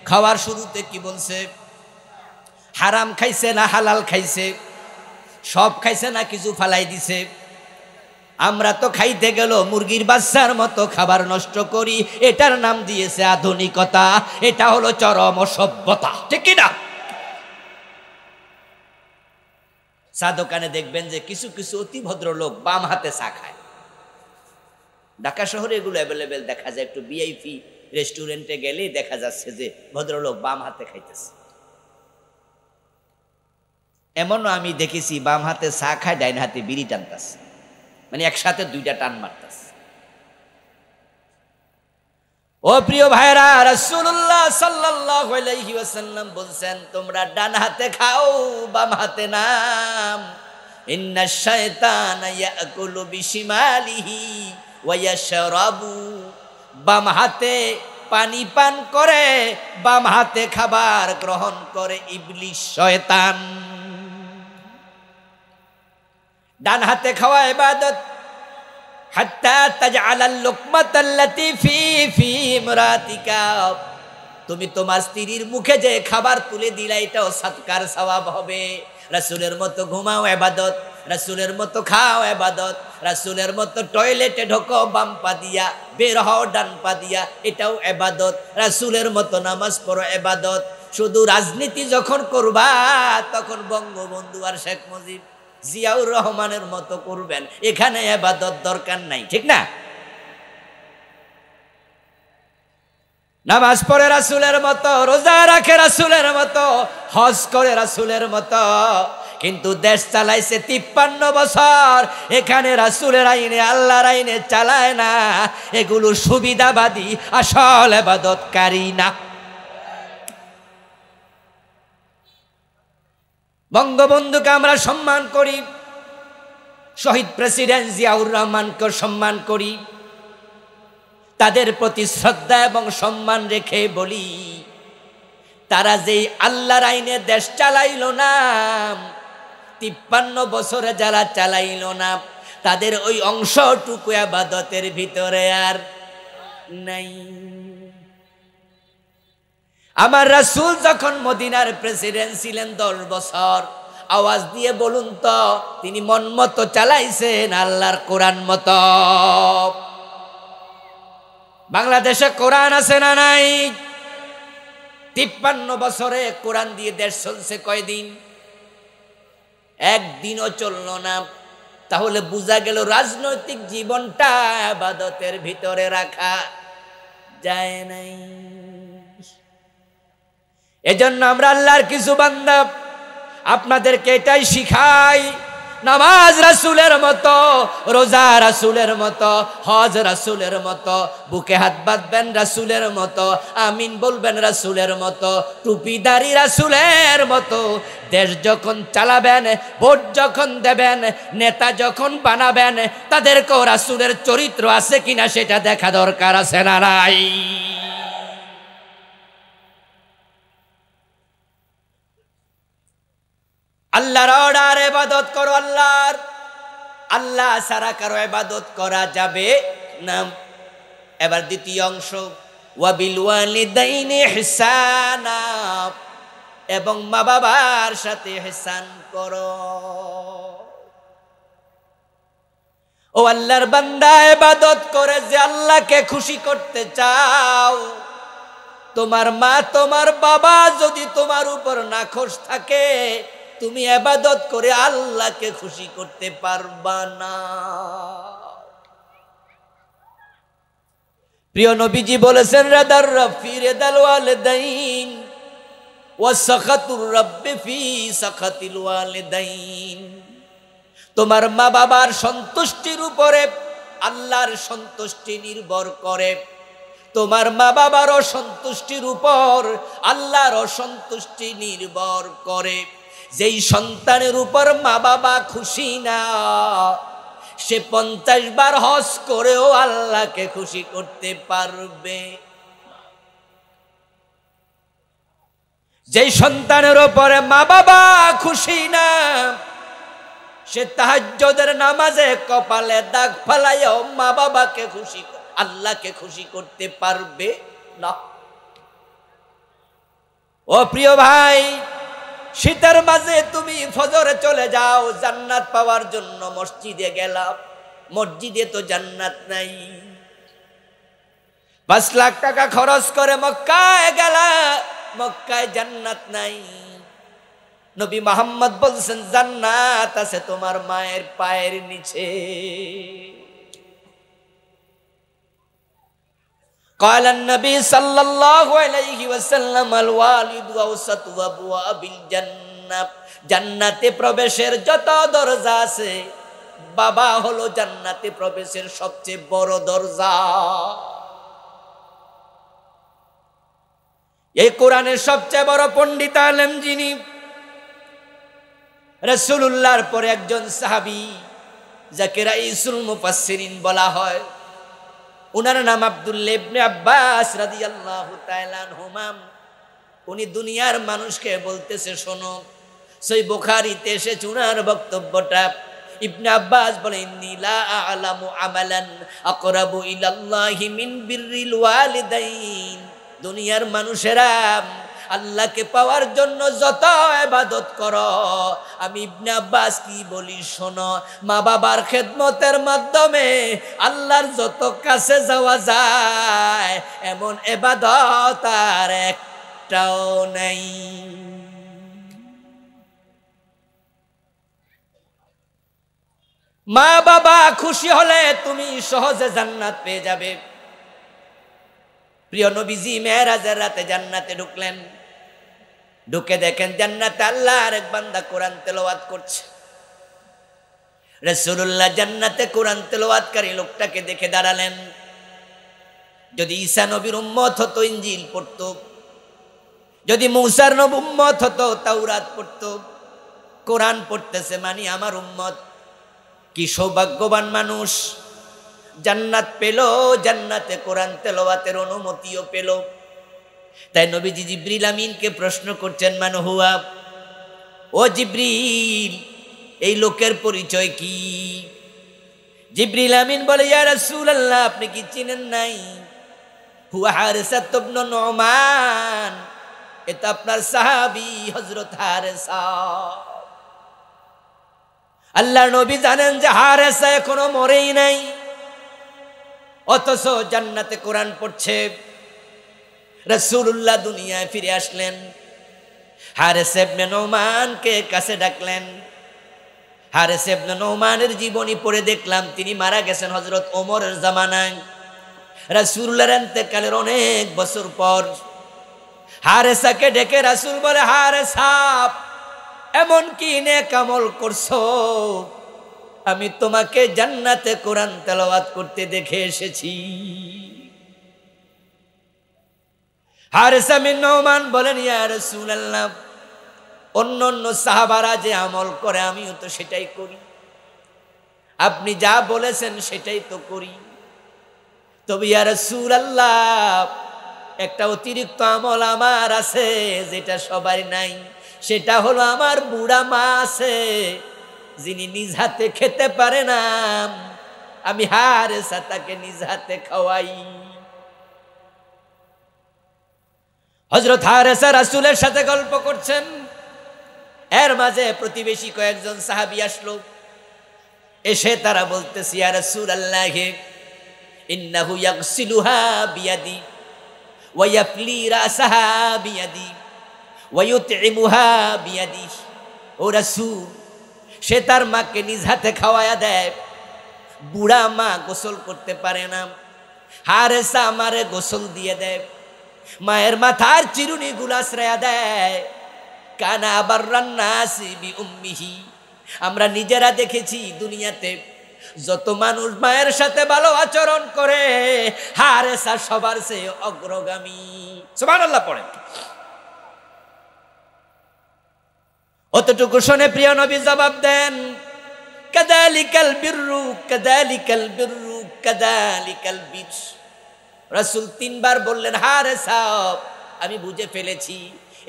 খাওয়ার শুরুতে কি বলছে? হারাম খাইছে না হালাল খাইছে? সব খাইছে না কিছু ফালাই দিছে? আমরা তো খাইতে গেল মুরগির বাচ্চার মতো খাবার নষ্ট করি, এটার নাম দিয়েছে আধুনিকতা। এটা হলো চরম অসভ্যতা, ঠিক কি না? চা দোকানে দেখবেন যে কিছু কিছু অতি ভদ্র লোক বাম হাতে চা খায়। ঢাকা শহরে এগুলো অ্যাভেলেবেল দেখা যায়। একটু ভিআইপি রেস্টুরেন্টে গেলেই দেখা যাচ্ছে যে ভদ্রলোক বাম হাতে খাইতেছে। এমনও আমি দেখেছি বাম হাতে চা খায়, ডাইন হাতে বিড়ি টানতেছে, মানে একসাথে দুইটা টান মারতেছে। ও প্রিয় ভাইরা, রাসূলুল্লাহ সাল্লাল্লাহু আলাইহি ওয়াসাল্লাম বলছেন তোমরা ডান হাতে খাও, বাম হাতে নাম। ইন্নাশ শায়তানা ইয়াকুলু বিশিমালিহি ওয়া ইয়াশরাবু। বাম হাতে পানি পান করে, বাম হাতে খাবার গ্রহণ করে ইবলিস শয়তান। ডান হাতে খাওয়া ইবাদত। হাত্তা তাজআলাল লুকমাতাল্লাতী ফি ইমরাতিকা। তুমি তোমার স্ত্রীর মুখে যে খাবার তুলে দিলা এটাও সাদকার সওয়াব হবে। রাসূলের মতো ঘুমাও ইবাদত, রাসূলের মতো খাও ইবাদত, রাসূলের মতো টয়লেটে ঢোকো বাম পা দিয়া, বের হও ডান পা দিয়া, এটাও ইবাদত। রাসূলের মতো নামাজ পড়ো ইবাদত। শুধু রাজনীতি যখন করবা তখন বঙ্গবন্ধু আর শেখ মুজিব, জিয়াউর রহমানের মতো করবেন, এখানে ইবাদত দরকার নাই, ঠিক না? নামাজ পড়ে রাসূলের মতো, রোজা রাখে রাসূলের মতো, হজ করে রাসূলের মতো, কিন্তু দেশ চালাইছে 53 বছর। এখানে রাসূলের আইনে, আল্লাহর আইনে চালায় না। এগুলো সুবিধাবাদী, আসল ইবাদতকারী না। বঙ্গবন্ধুকে আমরা সম্মান করি, শহীদ প্রেসিডেন্ট জিয়াউর রহমানকে সম্মান করি, তাদের প্রতি শ্রদ্ধা এবং সম্মান রেখে বলি, তারা যেই আল্লাহর আইনে দেশ চালাইল না, 53 বছরে যারা চালাইল না, তাদের ওই অংশটুকু ইবাদতের ভিতরে আর নাই। আমার রাসূল যখন মদিনার প্রেসিডেন্ট ছিলেন 10 বছর, আওয়াজ দিয়ে বলুন তো তিনি মন মতো চালাইছেন আল্লাহর কোরআন মতো? বাংলাদেশে কোরআন আছে না নাই? 53 বছরে কোরআন দিয়ে দেশ চলছে কয়দিন? একদিনও চলল না। তাহলে বোঝা গেল রাজনৈতিক জীবনটা ইবাদতের ভিতরে রাখা যায় নাই। এজন্য আমরা আল্লাহর কিছু বান্দা আপনাদেরকে এটাই শিখাই, নামাজ রাসূলের মতো, রোজা রাসূলের মতো, হজ রাসূলের মতো, বুকে হাত বাঁধবেন রাসূলের মতো, আমিন বলবেন রাসূলের মতো, টুপিদারি রাসূলের মতো। দেশ যখন চালাবেন, ভোট যখন দেবেন, নেতা যখন বানাবেন, তাদেরকেও রাসূলের চরিত্র আছে কিনা সেটা দেখা দরকার আছে না নাই? আল্লাহর অর্ডার ইবাদত করো, আল্লাহর, আল্লাহ ছাড়া কারো ইবাদত করা যাবে না। এবার দ্বিতীয় অংশ, ওয়াবিল ওয়ালিদাইনি ইহসানা, এবং মা বাবার সাথে ইহসান করো। ও আল্লাহর বান্দা, ইবাদত করে যে আল্লাহকে খুশি করতে চাও, তোমার মা তোমার বাবা যদি তোমার উপর নাখোশ থাকে, তুমি ইবাদত করে আল্লাহকে খুশি করতে পারবা না। প্রিয় নবীজি বলেছেন, রাদার রফি রেদাল ওয়ালিদাইন ওয়া সাখাতুর রাব্বি ফি সাখাতিল ওয়ালিদাইন। তোমার মা বাবার সন্তুষ্টির উপরে আল্লাহর সন্তুষ্টি নির্ভর করে, তোমার মা বাবার অসন্তুষ্টির উপর আল্লাহর অসন্তুষ্টি নির্ভর করে। যেই সন্তানের উপর মা বাবা খুশি না, সে 50 বার হজ করেও আল্লাহকে খুশি করতে পারবে। যেই সন্তানের উপরে মা বাবা খুশি না, সে তাহাজ্জুদের নামাজে কপালে দাগ ফালাইও মা বাবাকে খুশি, আল্লাহকে খুশি করতে পারবে না। ও প্রিয় ভাই, শীতের মাঝে তুমি ফজরে চলে যাও জান্নাত পাওয়ার জন্য, মসজিদে গেলাম, মসজিদে তো জান্নাত নাই। 5 লাখ টাকা খরচ করে মক্কায় গেলা, মক্কায় জান্নাত নাই। নবী মুহাম্মদ বলছেন, জান্নাত আছে তোমার মায়ের পায়ের নিচে। قال النبي صلى الله عليه وسلم الوالد اوسط ابواب الجنه। জান্নাতে প্রবেশের যত দরজা আছে, বাবা হলো জান্নাতে প্রবেশের সবচেয়ে বড় দরজা। এই কোরআনের সবচেয়ে বড় পণ্ডিত আলেম যিনি, রাসূলুল্লাহর পরে একজন সাহাবী যাকে রাইসুল মুফাসসিরিন বলা হয়, উনার নাম আব্দুল্লাহ ইবনে আব্বাস রাদিয়াল্লাহু তাআলা আনহুমা। উনি দুনিয়ার মানুষকে বলতেছে, শোনো, সহিহ বুখারীতে এসেছে উনার বক্তব্যটা। ইবনে আব্বাস বলেন, ইন্নী লা আ'লামু আমালান আকরাবু ইলাল্লাহি মিন বিররিল ওয়ালিদাইন। দুনিয়ার মানুষেরা আল্লাহকে পাওয়ার জন্য যত ইবাদত করো, আমি ইবনে আব্বাস কি বলি শোনো, মা বাবার খেদমতের মাধ্যমে আল্লাহর যত কাছে যাওয়া যায় এমন ইবাদত আর একটাও নাই। মা বাবা খুশি হলে তুমি সহজে জান্নাত পেয়ে যাবে। প্রিয় নবীজি মেরাজের রাতে জান্নাতে ঢুকলেন, ঢুকে দেখেন জান্নাতে আল্লাহর এক বান্দা কোরআন তেলাওয়াত করছে। রাসূলুল্লাহ জান্নাতে কোরআন তেলাওয়াতকারী লোকটাকে দেখে দাঁড়ালেন। যদি ঈসা নবীর উম্মত হতো ইনজিল পড়তো, যদি মূসার নবী উম্মত হতো তাওরাত পড়তো, কোরআন পড়তেছে মানে আমার উম্মত। কি সৌভাগ্যবান মানুষ, জান্নাত পেল, জান্নাতে কোরআন তেলাওয়াতের অনুমতিও পেল। তাই নবীজি জিবরিল আমিনকে প্রশ্ন করছেন, মান হুয়া, ও জিবরিল এই লোকের পরিচয় কি? জিবরিল আমিন বলে, ইয়া রাসূলুল্লাহ আপনি কি চিনেন নাই? হুয়া হারিসা ইবনে নুমান, এটা আপনার সাহাবী হযরত হারিসা। আল্লাহর নবী জানেন যে হারিসা এখনো মরেই নাই, অথচ জান্নাতে কোরআন পড়ছে। রাসূলুল্লাহ দুনিয়ায় ফিরে আসলেন, হারিসা ইবনে নুমানকে কাছে ডাকলেন। হারিসা ইবনে নুমানের জীবনী পড়ে দেখলাম তিনি মারা গেছেন হযরত ওমরের জামানায়, রাসূলুল্লাহর ইন্তেকালের অনেক বছর পর। হারিসাকে ডেকে রাসূল বলে, হারিসা এমন কি নেক আমল করছো, আমি তোমাকে জান্নাতে কোরআন তেলাওয়াত করতে দেখে এসেছি। হারিসা বিন নুমান বলেন, ইয়া রাসূলুল্লাহ অন্য সাহাবারা যে আমল করে আমিও তো সেটাই করি, আপনি যা বলেছেন সেটাই তো করি। তবে ইয়া রাসূলুল্লাহ একটা অতিরিক্ত আমল আমার আছে যেটা সবার নাই, সেটা হলো আমার বুড়া মা আছে যিনি নিজ হাতে খেতে পারে না, আমি হারিসা তাকে নিজ হাতে খাওয়াই। হযরত হারিসা রাসূলের সাথে গল্প করছেন, এর মাঝে প্রতিবেশী কয়েকজন সাহাবী আসলো। এসে তারা বলতেছে, ইয়া রাসূলুল্লাহ ইন্নাহু ইয়াগসিলুহা বিয়াদি ওয়া ইয়াফলি রাসাহা বিয়াদি ওয়া ইউতইমুহা বিয়াদি। ও রাসূল, সে তার মাকে নিজ হাতে খাওয়ায়া দেয়, বুড়া মা গোসল করতে পারে না, হারিসা আমারে গোসল দিয়ে দেয়, মায়ের মাথার চিরুনি গুলা আশ্রয়া দেয়। কানা বাররান নাসি বি উম্মিহি, আমরা নিজেরা দেখেছি দুনিয়াতে যত মানুষ মায়ের সাথে ভালো আচরণ করে হারিসা সবার চেয়ে অগ্রগামী। সুবহানাল্লাহ পড়েন। অতটুকু শুনে প্রিয় নবী জবাব দেন, কাযালিকাল বিররু কাযালিকাল বিররু কাযালিকাল বির। রাসূল তিনবার বললেন, হারিসা আমি বুঝে ফেলেছি,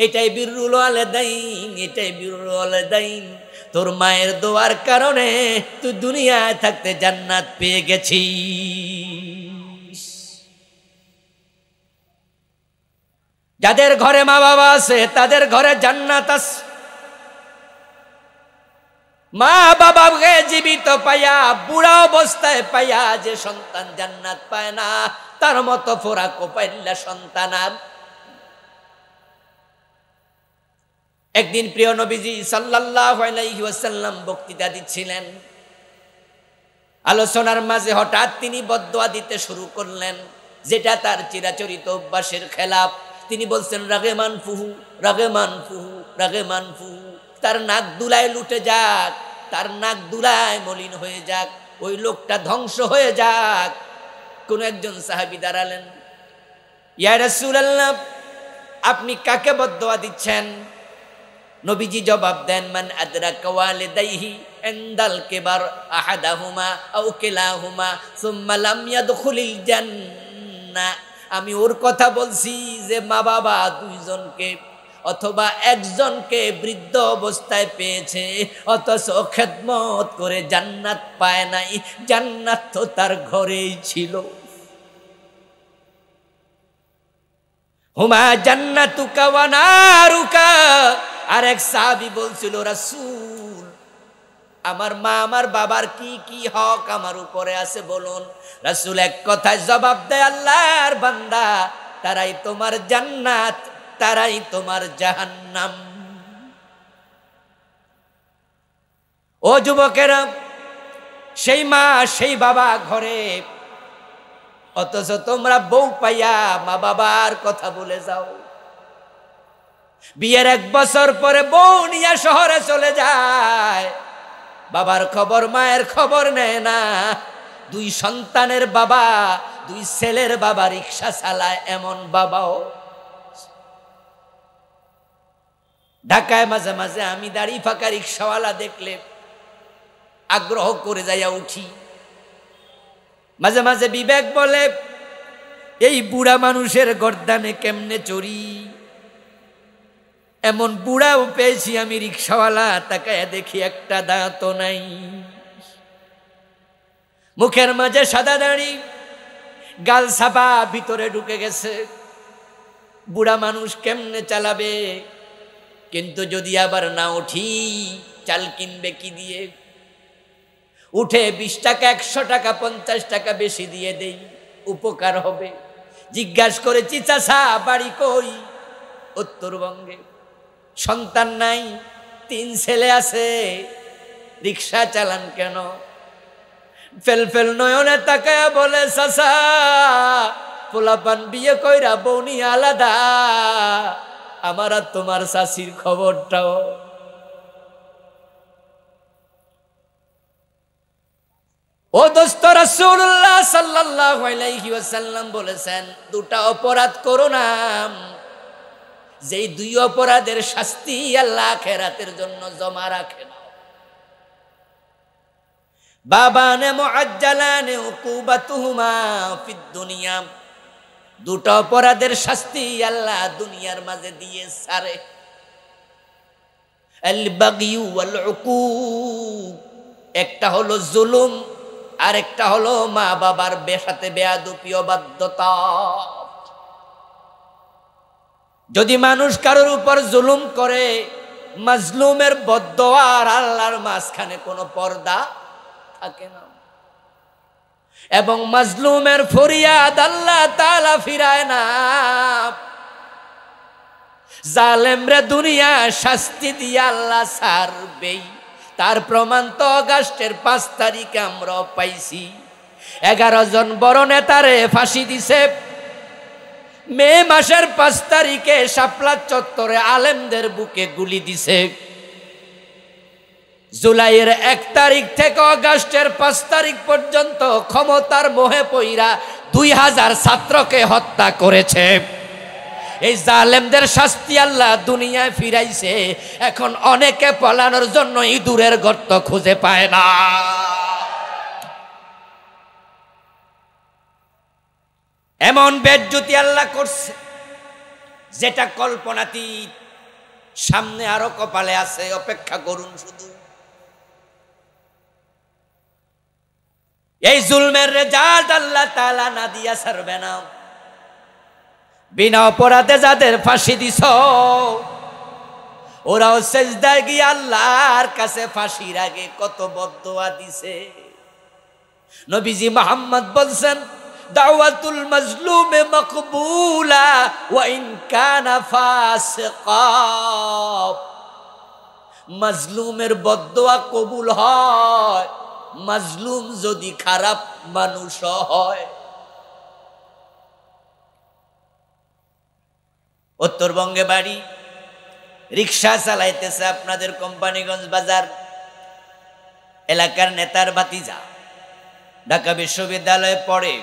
এটাই বিররুল ওয়ালিদাইন, এটাই বিররুল ওয়ালিদাইন। তোর মায়ের দোয়ার কারণে তুই দুনিয়ায় থাকতে জান্নাত পেয়ে গেছিস। যাদের ঘরে মা বাবা আছে তাদের ঘরে জান্নাত আছে। মা বাবাকে জীবিত পাইয়া বুড়া অবস্থায় পাইয়া যে সন্তান জান্নাত পায় না, তার মতো ফোরাকো পাইলা সন্তান আর। একদিন প্রিয় নবীজি সাল্লাল্লাহু আলাইহি ওয়াসাল্লাম বক্তৃতা দিচ্ছিলেন, আলোচনার মাঝে হঠাৎ তিনি বদদোয়া দিতে শুরু করলেন, যেটা তার চিরাচরিত অভ্যাসের খেলাফ। তিনি বলছেন, রাগেমান ফুহু রাগেমান ফুহু রাগেমান ফুহু, তার নাক দুলায় লুটে যাক, তার নাক দুলায় মলিন হয়ে যাক, ওই লোকটা ধ্বংস হয়ে যাক। কোন একজন সাহাবী দাঁড়ালেন, ইয়া রাসূলুল্লাহ আপনি কাকে বদদোয়া দিচ্ছেন? নবীজি জবাব দেন, মান আদরাকা ওয়ালিদাইহি ইনদাল কিবার আহাদাহুমা আও কিলাহুমা সুম্মা লাম ইয়াদখুলিল জান্নাহ। আমি ওর কথা বলছি যে মা বাবা দুইজনকে অথবা একজনকে বৃদ্ধ অবস্থায় পেয়েছে, অথচ খেদমত করে জান্নাত পায় নাই, জান্নাত তো তার ঘরেই ছিল। হুমা জান্নাতুকা ওয়া নারুকা। আর এক সাহাবী বলছিল, রাসূল আমার মা আমার বাবার কি কি হক আমার উপরে আছে বলুন। রাসূল এক কথায় জবাব দেয়, আল্লাহর বান্দা, তারাই তোমার জান্নাত, তারাই তোমার জাহান্নাম। ও যুবকেরা, সেই মা সেই বাবা ঘরে, অথচ তোমরা বউ পাইয়া মা বাবার কথা বলে যাও। বিয়ের 1 বছর পরে বউ নিয়ে শহরে চলে যায়, বাবার খবর মায়ের খবর নেয় না। 2 সন্তানের বাবা, 2 ছেলের বাবা রিকশা চালায়, এমন বাবাও। ঢাকায় মাঝে মাঝে আমি দাড়ি ফাঁকা রিক্সাওয়ালা দেখলে আগ্রহ করে যাইয়া উঠি। মাঝে মাঝে বিবেক বলে এই বুড়া মানুষের গর্দানে কেমনে চড়ি। এমন বুড়াও পেয়েছি আমি রিক্সাওয়ালা, তাকায় দেখি একটা দাঁতও নাই, মুখের মাঝে সাদা দাড়ি, গাল ছাপা, ভিতরে ঢুকে গেছে। বুড়া মানুষ কেমনে চালাবে? কিন্তু যদি আবার না উঠি, চাল কিনবে কি দিয়ে? উঠে 20 টাকা 100 টাকা 50 টাকা বেশি দিয়ে দেই, উপকার হবে। জিজ্ঞাসা করেছি চাচা বাড়ি কই? উত্তরবঙ্গে। সন্তান নাই, 3 ছেলে আছে, রিক্সা চালান কেন? ফেল ফেল নয়নে তাকায়া বলে চাচা পোলাপান বিয়ে কইরা বউনি আলাদা, আমার আর তোমার চাচির খবরটাও। ও দোস্ত, রাসূলুল্লাহ সাল্লাল্লাহু আলাইহি ওয়াসাল্লাম বলেছেন, 2টা অপরাধ করো না, যেই 2 অপরাধের শাস্তি আল্লাহ আখিরাতের জন্য জমা রাখে না। বাবানে মুআজ্জালানে উকুবাতুহুমা ফিদ দুনিয়া, 2টা অপরাধের শাস্তি আল্লাহ দুনিয়ার মাঝে দিয়ে ছাড়ে। আল বাগিয়ু ওয়াল উকুব, একটা হলো জুলুম, আর একটা হলো মা বাবার সাথে বেয়াদবি অবাধ্যতা। যদি মানুষ কারোর উপর জুলুম করে, মাজলুমের বদদোয়া আর আল্লাহর মাঝখানে কোনো পর্দা থাকে না, এবং মাজলুমের ফরিয়াদ আল্লাহ তাআলা ফিরায় না। জালেমরে দুনিয়া শাস্তি দিয়ে আল্লাহ ছাড়বেই। তার প্রমাণ তো আগস্টের 5 তারিখে আমরা পাইছি। 11 জন বড় নেতারে ফাঁসি দিছে। মে মাসের 5 তারিখে শাপলা চত্বরে আলেমদের বুকে গুলি দিছে। জুলাইয়ের 1 তারিখ থেকে আগস্টের 5 তারিখ পর্যন্ত ক্ষমতার মোহে পইরা 2000 ছাত্রকে হত্যা করেছে। এই জালেমদের শাস্তি আল্লাহ দুনিয়ায় ফিরাইছে। এখন অনেকে পলানোর জন্য ইঁদুরের গর্ত খুঁজে পায় না। এমন বেজ্জতি আল্লাহ করছে যেটা কল্পনাতীত। সামনে আরো কপালে আছে, অপেক্ষা করুন শুধু। এই জুলমের রেজাল্ট আল্লাহ তাআলা না দিয়া ছাড়বে না। বিনা অপরাধে যাদের ফাঁসি দিছ, ওরাও সেজদায় গিয়ে আল্লাহর কাছে ফাঁসির আগে কত বদদোয়া দিছে। নবীজি মুহাম্মদ বলছেন, দাওয়াতুল মাজলুমে মাকবুলা ওয়া ইন কানা ফাসিকা। মাজলুমের বদদোয়া কবুল হয়, মাজলুম যদি খারাপ মানুষ হয়। উত্তরবঙ্গে বাড়ি, রিক্সা চালাইতেছে আপনাদের কোম্পানিগঞ্জ বাজার এলাকার নেতার ভাতিজা, ঢাকা বিশ্ববিদ্যালয়ে পড়ে,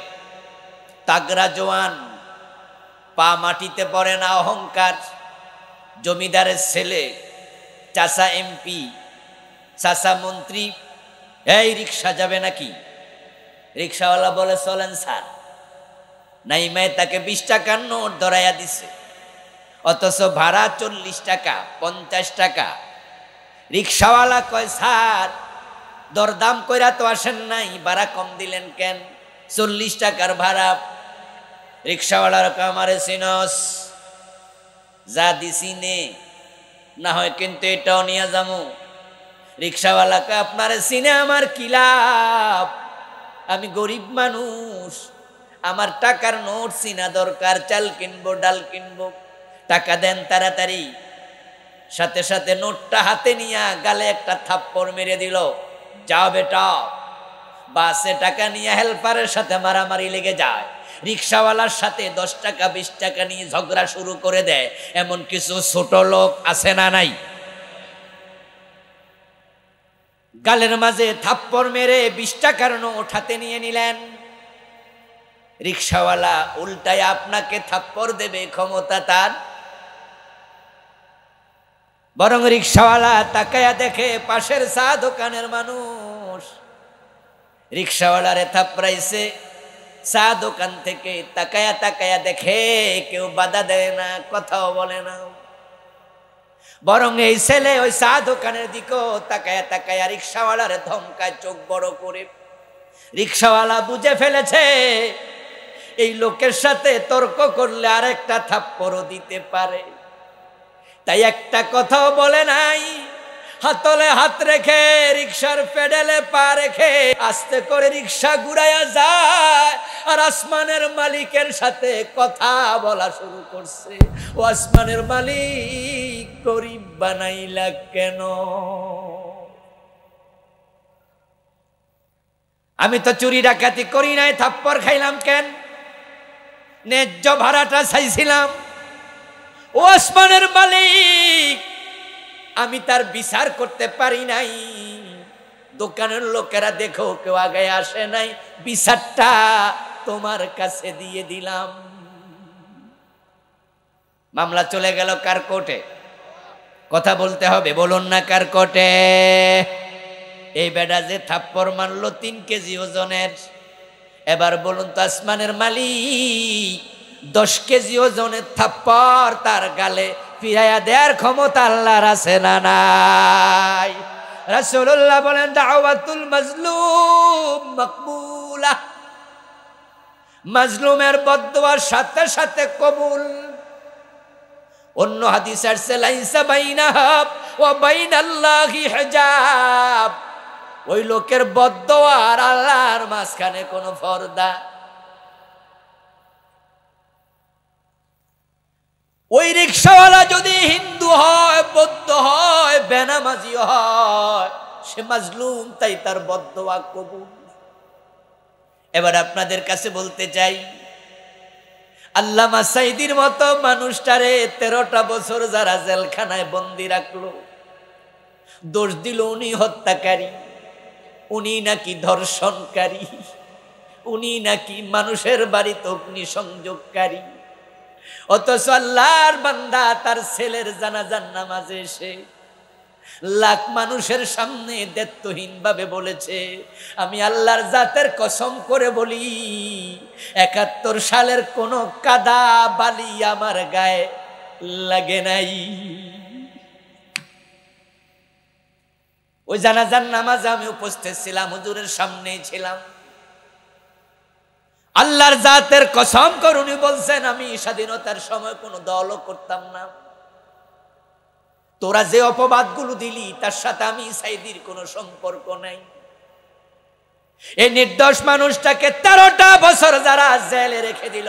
তাগড়া জওয়ান, পা মাটিতে পড়ে না, অহংকার, জমিদারের ছেলে, চাচা এমপি, চাচা মন্ত্রী। এই রিক্সা যাবে নাকি? রিক্সাওয়ালা বলে চলেন স্যার। নাইমায় তাকে 20 টাকার নোট ধরাইয়া দিছে, অথচ ভাড়া 40 টাকা 50 টাকা। রিক্সাওয়ালা কয়, স্যার দরদাম কইরা তো আসেন নাই, ভাড়া কম দিলেন কেন? 40 টাকার ভাড়া। রিক্সাওয়ালার কয়, আমারে চিনস? যা দিছি নে, না হয় কিন্তু এটাও নিয়ে যাবো। রিক্সাওয়ালা কয়, আপনারে চিনে আমার কি লাভ? আমি গরিব মানুষ, আমার টাকার নোট চিনা দরকার, চাল কিনবো, ডাল কিনবো, টাকা দেন তাড়াতাড়ি। সাথে সাথে নোটটা হাতে নিয়ে গালে একটা থাপ্পড় মেরে দিল। যাও বেটা। বাসে টাকা নিয়ে হেল্পারের সাথে মারামারি লেগে যায়। রিক্সাওয়ালার সাথে 10 টাকা 20 টাকা নিয়ে ঝগড়া শুরু করে দেয়। এমন কিছু ছোট লোক আছে না নাই? গালের মাঝে থাপ্পড় মেরে 20 টাকার নোট হাতে নিয়ে নিলেন। রিক্সাওয়ালা উল্টায় আপনাকে থাপ্পড় দেবে, ক্ষমতা তার। বরং রিক্সাওয়ালা তাকায়া দেখে পাশের চা দোকানের মানুষ রিক্সাওয়ালারে থাপড়াইছে। চা দোকান থেকে তাকায়া তাকায়া দেখে কেউ বাধা দেয় না, কথাও বলে না, বরং এই ছেলে ওই চা দোকানের দিকেও তাকায়া তাকায়া রিক্সাওয়ালারে ধমকায় চোখ বড় করে। রিক্সাওয়ালা বুঝে ফেলেছে এই লোকের সাথে তর্ক করলে আরেকটা থাপ্পড়ও দিতে পারে, তাই একটা কথাও বলে নাই। হাতলে হাত রেখে রিক্সার পেডেলে পা রেখে আস্তে করে রিক্সা ঘুরাইয়া যায় আর আসমানের মালিকের সাথে কথা বলা শুরু করছে। ও আসমানের মালিক, গরিব বানাইলা কেন? আমি তো চুরি ডাকাতি করি নাই, থাপ্পড় খাইলাম কেন? ন্যায্য ভাড়াটা চাইছিলাম। ও আসমানের মালিক, আমি তার বিচার করতে পারি নাই। দোকানের লোকেরা দেখো কেউ আগে আসে নাই, বিচারটা তোমার কাছে দিয়ে দিলাম। মামলা চলে গেল কার কোর্টে? কথা বলতে হবে, বলুন না কার কোর্টে? এই বেটা যে থাপ্পড় মারলো 3 কেজি ওজনের, এবার বলুন তো আসমানের মালিক 10 কেজি ওজনের থাপ্পড় তার গালে ফিরাইয়া দেওয়ার ক্ষমতা আল্লাহর আছে না নাই? রাসূলুল্লাহ বলেন দাওয়াতুল মাজলুম মাকবুলা, মাজলুমের বদদুয়ার সাথে সাথে কবুল। অন্য হাদিস আছে লাইসা বাইনাহা ওয়া বাইনাল্লাহি হিজাব, ওই লোকের বদদুয়া আর আল্লাহর মাঝখানে কোনো পর্দা। ওই রিক্সাওয়ালা যদি হিন্দু হয়, বৌদ্ধ হয়, বেনামাজি হয়, সে মাজলুম, তাই তার বদদুয়া কবুল। এবার আপনাদের কাছে বলতে চাই, আল্লামা সাঈদীর মতো মানুষটারে 13টা বছর যারা জেলখানায় বন্দি রাখলো, দোষ দিল উনি হত্যাকারী, উনি নাকি ধর্ষণকারী, উনি নাকি মানুষের বাড়িতে অগ্নি সংযোগকারী। অথচ আল্লাহর বান্দা তার ছেলের জানাজার নামাজে এসে লাখ মানুষের সামনে দায়িত্বহীন ভাবে বলেছে, আমি আল্লাহর জাতের কসম করে বলি 71 সালের কোন কাদা বালি আমার গায়ে লাগে নাই। ওই জানাজার নামাজে আমি উপস্থিত ছিলাম, হুজুরের সামনেই ছিলাম। আল্লাহর জাতের কসম করে উনি বলছেন, আমি স্বাধীনতার সময় কোনো দলও করতাম না। তোরা যে অপবাদগুলো দিলি তার সাথে আমি সাঈদীর কোনো সম্পর্ক নাই। এই নির্দোষ মানুষটাকে 13টা বছর যারা জেলে রেখে দিল,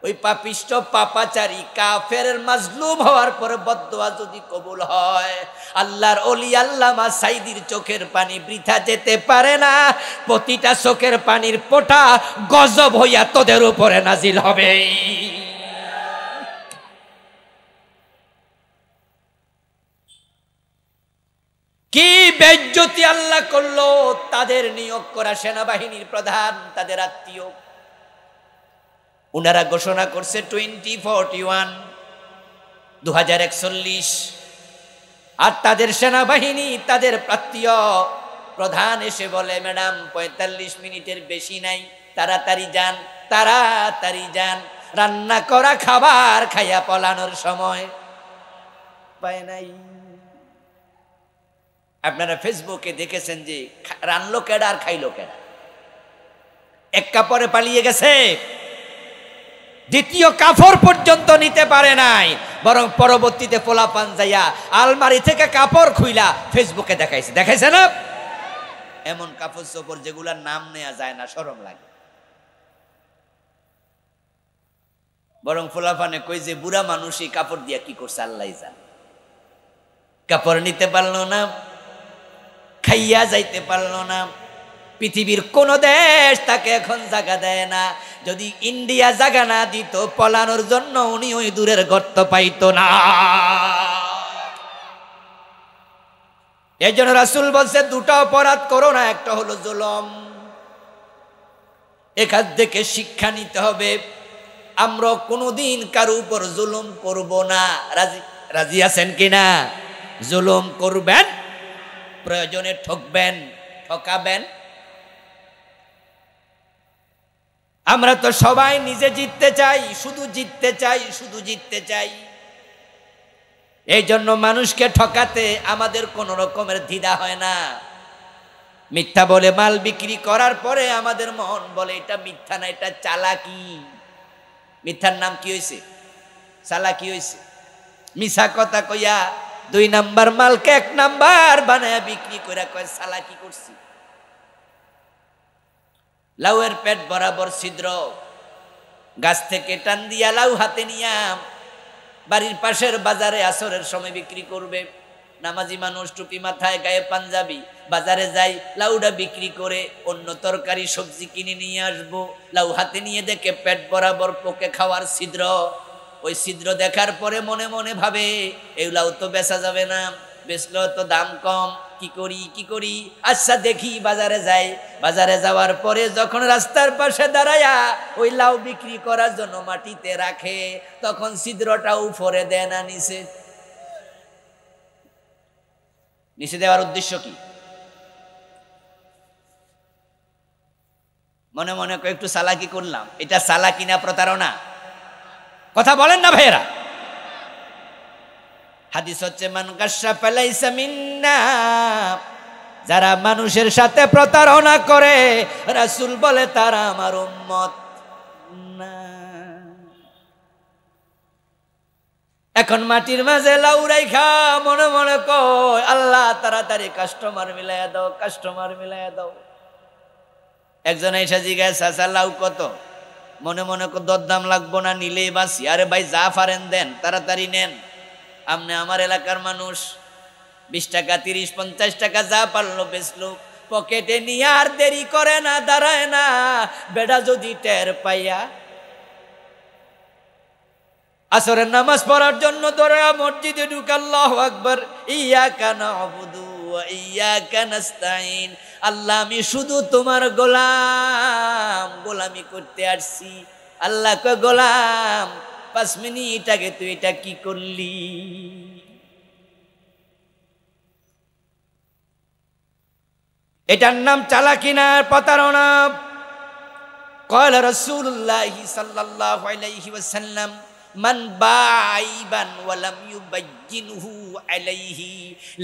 ওই পাপিষ্ট পাপাচারী কাফেরের মাজলুম হওয়ার পরে বদদুয়া যদি কবুল হয়, আল্লাহর ওলি আল্লামা সাঈদীর চোখের পানি বৃথা যেতে পারে না। প্রতিটা চোখের পানির ফোঁটা গজব হইয়া তোদের উপরে নাজিল হবে। কি বেইজ্জতি আল্লাহ করলো তাদের নিয়োগ করা সেনাবাহিনীর প্রধান, তাদের আত্মীয়। উনারা ঘোষণা করছে 2041, 2041, আর তাদের সেনাবাহিনী তাদের আত্মীয় প্রধান এসে বলে, ম্যাডাম 45 মিনিটের বেশি নাই, তাড়াতাড়ি যান, তাড়াতাড়ি যান, রান্না করা খাবার খাইয়া পলানোর সময় পায় নাই। আপনারা ফেসবুকে দেখেছেন যে রানলো কেডা আর খাইলো কেডা, এক কাপড়ে পালিয়ে গেছে, দ্বিতীয় কাপড় পর্যন্ত নিতে পারে নাই, বরং পরবর্তীতে পোলাপান যাইয়া আলমারি থেকে কাপড় খুইলা ফেসবুকে দেখাইছে না? এমন কাপড় চোপড় যেগুলার নাম নেওয়া যায় না, শরম লাগে। বরং পোলাপানে কই যে বুড়া মানুষই কাপড় দিয়া কি করছে আল্লাহ জানে। কাপড় নিতে পারলো না, খাইয়া যাইতে পারলো না। পৃথিবীর কোন দেশ তাকে এখন জায়গা দেয় না। যদি ইন্ডিয়া জায়গা না দিত পলানোর জন্য, উনি ওই দূরের গর্ত পাইতো না। এই জন্য রাসূল বলছে, 2টা অপরাধ করো না, একটা হলো জুলুম। এখান থেকে শিক্ষা নিতে হবে, আমরা কোনোদিন কারো উপর জুলুম করব না। রাজি রাজি আছেন কিনা? জুলুম করবেন, প্রয়োজনে ঠকবেন, ঠকাবেন। আমরা তো সবাই নিজে জিততে চাই, শুধু জিততে চাই, শুধু জিততে চাই। এই জন্য মানুষকে ঠকাতে আমাদের কোনো রকমের দ্বিধা হয় না। মিথ্যা বলে মাল বিক্রি করার পরে আমাদের মন বলে এটা মিথ্যা না, এটা চালাকি। মিথ্যার নাম কি হয়েছে? চালাকি হয়েছে। মিছা কথা কইয়া 2 নাম্বার মালকে 1 নাম্বার বানায়া বিক্রি করে কয় চালাকি করছি। লাউয়ের পেট বরাবর ছিদ্র, গাছ থেকে টান দিয়া লাউ হাতে নিয়া বাড়ির পাশের বাজারে আসরের সময় বিক্রি করবে। নামাজি মানুষ, টুপি মাথায়, গায়ে পাঞ্জাবি, বাজারে যাই, লাউটা বিক্রি করে অন্য তরকারি সবজি কিনে নিয়ে আসবো। লাউ হাতে নিয়ে দেখে পেট বরাবর পোকে খাওয়ার ছিদ্র। ওই ছিদ্র দেখার পরে মনে মনে ভাবে এই লাউ তো বেচা যাবে না, বেচলেও তো দাম কম, কি করি, আচ্ছা দেখি বাজারে যাই। বাজারে যাওয়ার পরে যখন রাস্তার পাশে দাঁড়ায়া ওই লাউ বিক্রি করার জন্য মাটিতে রাখে, তখন ছিদ্রটা উপরে দেয় না নিচে? নিচে দেওয়ার উদ্দেশ্য কি? মনে মনে একটু চালাকি করলাম। এটা চালাকি না প্রতারণা? কথা বলেন না ভাইয়েরা? হাদিস হচ্ছে মান গাশা ফালাইসা মিন্না, যারা মানুষের সাথে প্রতারণা করে রাসূল বলে তারা আমার উম্মত না। এখন মাটির মাঝে লাউ রাইখা মনে মনে কয় আল্লাহ তাড়াতাড়ি কাস্টমার মিলাইয়া দাও, কাস্টমার মিলাইয়া দাও। একজন এসে জিজ্ঞাসা চাচা লাউ কত? মনে মনে দরদাম লাগবো না, নিলেই বাসি। আরে ভাই যা পারেন দেন, তাড়াতাড়ি নেন। আমনে আমার এলাকার মানুষ 20 টাকা 30-50 টাকা যা পারলো বেচলো, পকেটে নিয়ে আর দেরি করে না, দাঁড়ায় না। বেটা যদি টের পাইয়া আসরের নামাজ পড়ার জন্য দৌড়া মসজিদে ঢুকে আল্লাহু আকবার, ইয়াকা না'বুদু ওয়া ইয়াকা নাস্তাইন, আল্লাহ আমি শুধু তোমার গোলাম, গোলামি করতে আসছি। আল্লাহ কয় গোলাম 5 মিনিট আগে তুই এটা কি করলি? এটার নাম চালাকি না, প্রতারণা। قال رسول الله صلى الله عليه وسلم من باعيبا ولم يبينه عليه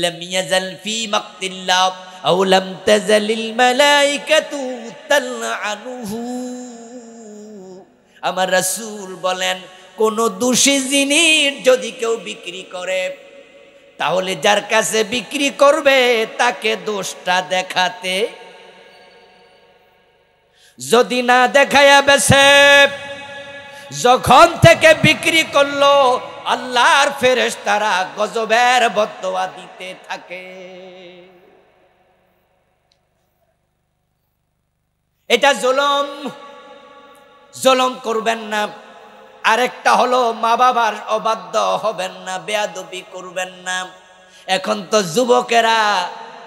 لم يزل في مقت الله أو لم تزل الملائكة تلعنه। আমার রাসূল বলেন কোন দোষী জিনিস যদি কেউ বিক্রি করে, তাহলে যার কাছে বিক্রি করবে তাকে দোষটা দেখাতে, যদি না দেখায়া বেছে যখন থেকে বিক্রি করলো আল্লাহর ফেরেশতারা গজবের বদদোয়া দিতে থাকে। এটা জুলুম, জুলুম করবেন না। আরেকটা হলো মা বাবার অবাধ্য হবেন না, বেয়াদবি করবেন না। এখন তো যুবকেরা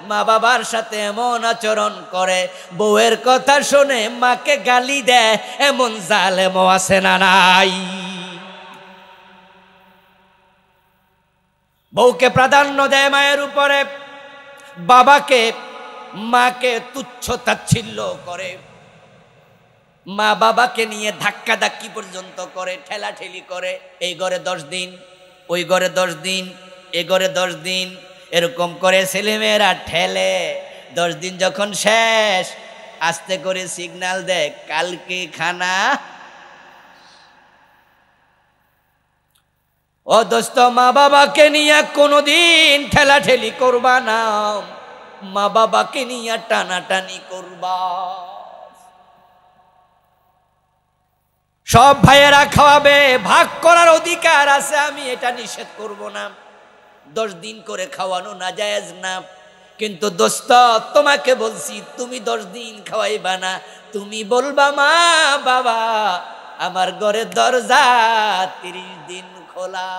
মা বাবার সাথে এমন আচরণ করে, বউয়ের কথা শুনে মাকে গালি দেয়, এমন জালেমও আছে না নাই? বউকে প্রাধান্য দেয় মায়ের উপরে, বাবাকে মাকে তুচ্ছ তাচ্ছিল্য করে, মা বাবাকে নিয়ে ধাক্কা ধাক্কি পর্যন্ত করে, ঠেলাঠেলি করে। এই ঘরে 10 দিন, ওই ঘরে 10 দিন, এ ঘরে 10 দিন, এরকম করে ছেলেমেয়েরা ঠেলে। 10 দিন যখন শেষ, আস্তে করে সিগন্যাল দেয় কালকে খানা। ও দোস্ত, মা বাবাকে নিয়ে কোনোদিন ঠেলাঠেলি করবা না, মা বাবাকে নিয়ে টানাটানি করবা। সব ভাইয়েরা খাওয়াবে, ভাগ করার অধিকার আছে, আমি এটা নিষেধ করব না। 10 দিন করে খাওয়ানো নাজায়েজ না, কিন্তু দোস্ত তোমাকে বলছি তুমি 10 দিন খাওয়াইবা না, তুমি বলবা মা বাবা আমার ঘরের দরজা 30 দিন খোলা।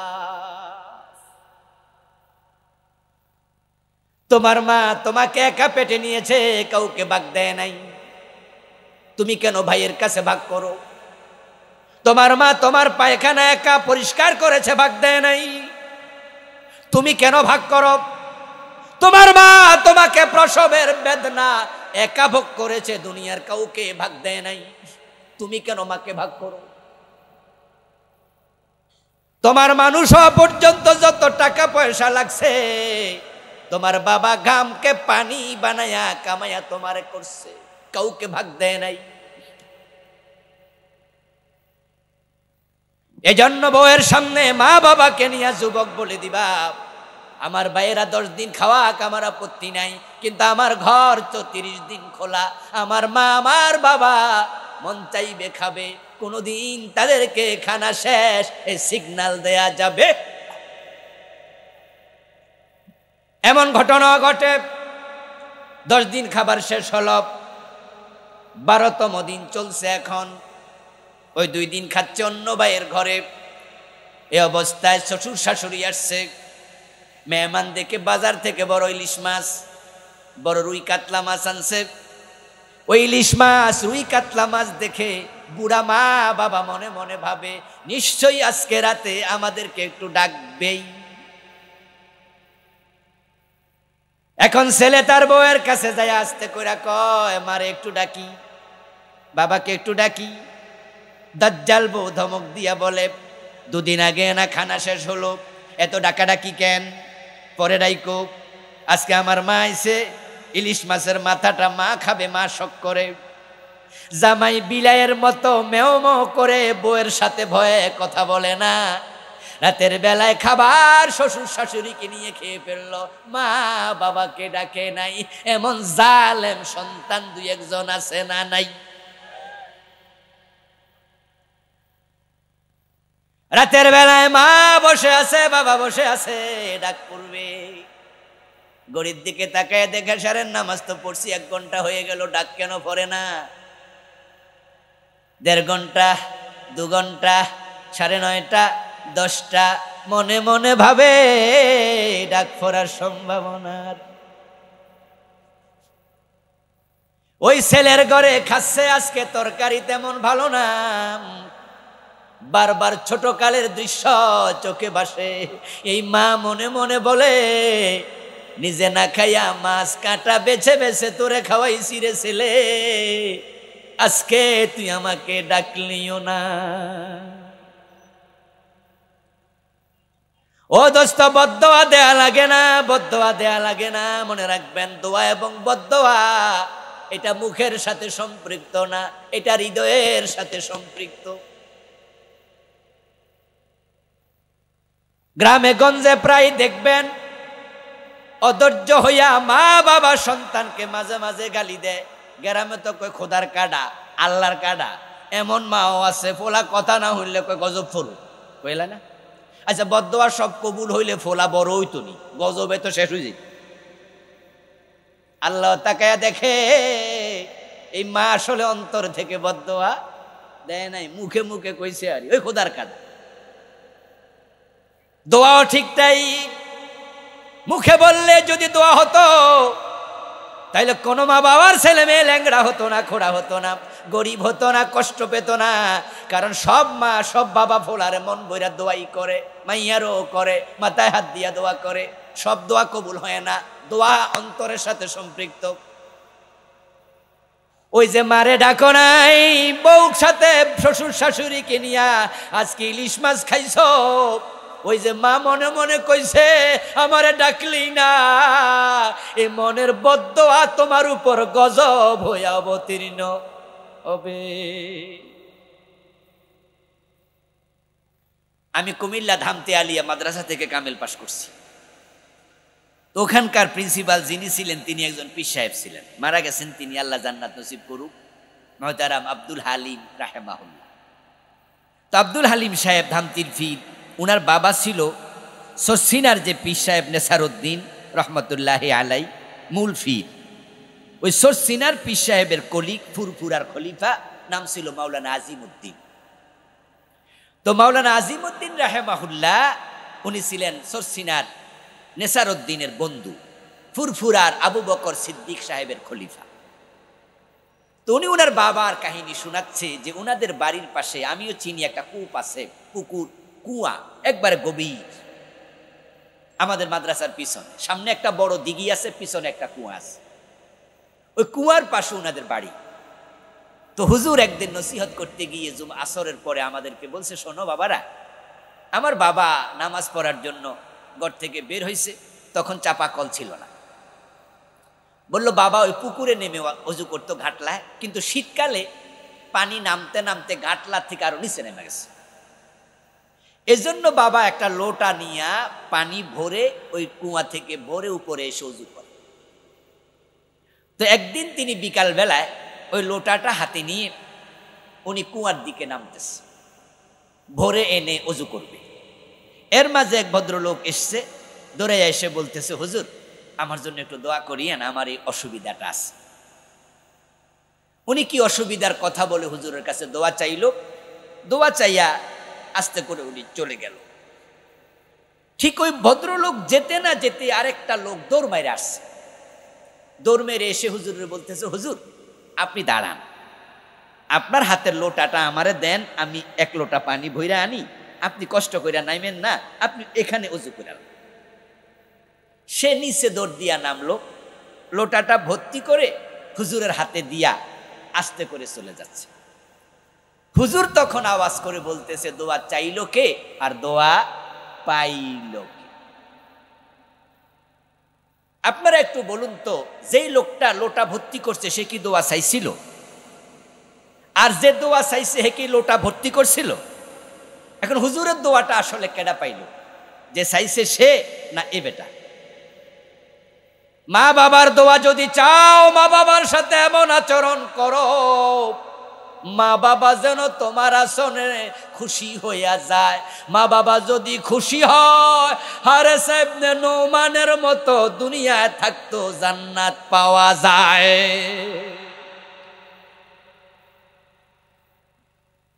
তোমার মা তোমাকে একা পেটে নিয়েছে, কাউকে ভাগ দেয় নাই, তুমি কেন ভাইয়ের কাছে ভাগ করো? তোমার মা তোমার পায়খানা একা পরিষ্কার করেছে, ভাগ দেয় নাই। তুমি কেন ভাগ করো? তোমার মা তোমাকে প্রসবের বেদনা একা ভোগ করেছে, দুনিয়ার কাউকে ভাগ দেয় নাই, তুমি কেন মাকে ভাগ করো? তোমার মানুষ হওয়া পর্যন্ত যত টাকা পয়সা লাগছে, তোমার বাবা ঘামকে পানি বানায়া কামায়া তোমারে করছে, কাউকে ভাগ দেয় নাই। এজন্য বউয়ের সামনে মা বাবাকে নিয়ে যুবক বলে দিবা, আমার ভাইয়েরা 10 দিন খাওয়াক, আমার আপত্তি নাই, কিন্তু আমার ঘর তো 30 দিন খোলা। আমার মা আমার বাবা মন চাইবে খাবে, কোনদিন তাদেরকে খানা শেষ এই সিগন্যাল দেয়া যাবে? এমন ঘটনা ঘটে, 10 দিন খাবার শেষ হলো, 12তম দিন চলছে এখন। ওই 2 দিন খাচ্ছে অন্য ভাইয়ের ঘরে। এই অবস্থায় শ্বশুর শাশুড়ি আসছে, মেহমান দেখে বাজার থেকে বড় ইলিশ মাছ, বড় রুই কাতলা মাছ আনছে। ওই ইলিশ মাছ রুই কাতলা মাছ দেখে বুড়া মা বাবা মনে মনে ভাবে, নিশ্চয়ই আজকে রাতে আমাদেরকে একটু ডাকবেই। এখন ছেলে তার বউয়ের কাছে যায়, আস্তে করে কয়, মারে একটু ডাকি, বাবাকে একটু ডাকি। দাজ্জাল বউ ধমক দিয়া বলে, 2 দিন আগে না খানা শেষ হলো, এত ডাকাডাকি কেন? পরে ডাইকো, আজকে আমার মা আইছে, ইলিশ মাছের মাথাটা মা খাবে, মা শখ করে। জামাই বিলাইয়ের মতো মেও মেও করে বউয়ের সাথে ভয়ে কথা বলে না। রাতের বেলায় খাবার শ্বশুর শাশুড়িকে নিয়ে খেয়ে ফেললো, মা বাবাকে ডাকে নাই। এমন জালেম সন্তান 2-1 জন আছে না নাই? রাতের বেলায় মা বসে আছে, বাবা বসে আছে, ডাক পড়বে, গড়ির দিকে তাকায় দেখে সারের নামাজ তো পড়ছি, 1 ঘন্টা হয়ে গেল, ডাক কেন পড়ে না? 1.5 ঘন্টা, 2 ঘন্টা, 9:30, 10টা, মনে মনে ভাবে ডাক পড়ার সম্ভাবনা। ওই ছেলের ঘরে খাচ্ছে আজকে তরকারি তেমন ভালো না, বারবার ছোটকালের দৃশ্য চোখে ভাসে। এই মা মনে মনে বলে, নিজে না খাইয়া মাছ কাঁটা বেছে বেছে তোরে খাওয়াইছি রে ছেলে, আজকে তুই আমাকে ডাকলিও না। ও দোস্ত, বদদোয়া দেয়া লাগে না, বদদোয়া দেয়া লাগে না। মনে রাখবেন, দোয়া এবং বদদোয়া এটা মুখের সাথে সম্পৃক্ত না, এটা হৃদয়ের সাথে সম্পৃক্ত। গ্রামে গঞ্জে প্রায় দেখবেন, অধৈর্য হইয়া মা বাবা সন্তানকে মাঝে মাঝে গালি দেয়। গ্রামে তো কয় খোদার কাডা, আল্লাহর কাডা। এমন মাও আছে, ফোলা কথা না হইলে কয় গজব ফরু, কইলা না? আচ্ছা, বদদোয়া সব কবুল হইলে ফোলা বড় হইতো নি, গজবে তো শেষ হয়ে যেত। আল্লাহ তাকায়া দেখে এই মা আসলে অন্তর থেকে বদদোয়া দেয় নাই, মুখে মুখে কইছে আর ওই খোদার কাডা। দোয়াও ঠিক তাই, মুখে বললে যদি দোয়া হতো তাইলে কোনো মা বাবার ছেলে মেয়ে ল্যাংড়া হতো না, খোড়া হতো না, গরিব হতো না, কষ্ট পেত না। কারণ সব মা সব বাবা ফোলারে মন বইরা দোয়াই করে, মাইয়ারও করে, মাথায় হাত দিয়া দোয়া করে। সব দোয়া কবুল হয় না, দোয়া অন্তরের সাথে সম্পৃক্ত। ওই যে মারে ডাকো নাই, বউ সাথে শ্বশুর শাশুড়িকে নিয়া আজকে ইলিশ মাছ খাইছো, ওই যে মা মনে মনে কইছে আমারে ডাকলি না, এই মনের বদদোয়া তোমার উপর গজব হইয়া অবতীর্ণ হবে। আমি কুমিল্লা ধামতে আলিয়া মাদ্রাসা থেকে কামেল পাশ করছি। তো ওখানকার প্রিন্সিপাল যিনি ছিলেন তিনি একজন পীর সাহেব ছিলেন, মারা গেছেন তিনি, আল্লাহ জান্নাত নসিব করুক, মহতারাম আব্দুল হালিম রাহেমাহুল্লাহ। তো আব্দুল হালিম সাহেব ধামতির পীর, উনার বাবা ছিল সসিনার যে পীর সাহেব নেসারউদ্দিন রহমতুল্লাহ আলাই, মূল পীর। ওই সসিনার পীর সাহেবের কলিগ ফুরফুরার খলিফা নাম ছিল মাওলানা আজিমউদ্দিন। তো মাওলানা আজিমউদ্দিন রাহেমাহুল্লাহ উনি ছিলেন সসিনার নেসারউদ্দিনের বন্ধু, ফুরফুরার আবু বকর সিদ্দিক সাহেবের খলিফা। তো উনি ওনার বাবার কাহিনী শোনাচ্ছে যে উনাদের বাড়ির পাশে, আমিও চিনি, একটা কূপ আছে, পুকুর, কুয়া, একবারে গভীর। আমাদের মাদ্রাসার পিছনে, সামনে একটা বড় দিঘি আছে, পিছনে একটা কুয়া আছে, ওই কুয়ার পাশে ওনাদের বাড়ি। তো হুজুর একদিন নসিহত করতে গিয়ে আসরের পরে আমাদেরকে বলছে, শোনো বাবারা, আমার বাবা নামাজ পড়ার জন্য ঘর থেকে বের হয়েছে, তখন চাপা কল ছিল না। বললো বাবা ওই পুকুরে নেমে অজু করতো ঘাটলায়, কিন্তু শীতকালে পানি নামতে নামতে ঘাটলার থেকে আরো নিচে নেমে গেছে, এজন্য বাবা একটা লোটা নিয়ে পানি ভরে ওই কুয়া থেকে ভরে উপরে এসে অজু করে। তো একদিন তিনি বিকাল বেলায় ওই লোটাটা হাতে নিয়ে উনি কুয়ার দিকে নামতেছে, ভরে এনে অজু করবে। এর মাঝে এক ভদ্রলোক এসছে, দৌড়ে এসে বলতেছে, হুজুর আমার জন্য একটু দোয়া করিয়েন, আমার এই অসুবিধাটা আছে। উনি কি অসুবিধার কথা বলে হুজুরের কাছে দোয়া চাইল, দোয়া চাইয়া আস্তে করে উনি চলে গেল। ঠিক ওই ভদ্রলোক যেতে না যেতে আরেকটা লোক দৌড় মেরে আসছে, দৌড় মেরে এসে হুজুরের বলতেছে, হুজুর আপনি দাঁড়ান, আপনার হাতের লোটাটা আমারে দেন, আমি এক লোটা পানি ভইরা আনি, আপনি কষ্ট কইরা নাইমেন না, আপনি এখানে অজু করে। সে নিচে দৌড় দিয়া নামলো, লোটাটা ভর্তি করে হুজুরের হাতে দিয়া আস্তে করে চলে যাচ্ছে। হুজুর তখন আওয়াজ করে বলতেছে, দোয়া চাইলো কে আর দোয়া পাইল কে? আপনারা একটু বলুন তো, যেই লোকটা লোটা ভর্তি করছে সে কি দোয়া চাইছিল? আর যে দোয়া চাইছে হে কি লোটা ভর্তি করছিল? এখন হুজুরের দোয়াটা আসলে কেডা পাইল, যে চাইছে সে না এ বেটা? মা বাবার দোয়া যদি চাও, মা বাবার সাথে এমন আচরণ করো, মা বাবা যেন তোমার আসনে খুশি হইয়া যায়। মা বাবা যদি খুশি হয়, হারেস ইবনে নুমানের মতো দুনিয়ায় থাকতো জান্নাত পাওয়া যায়।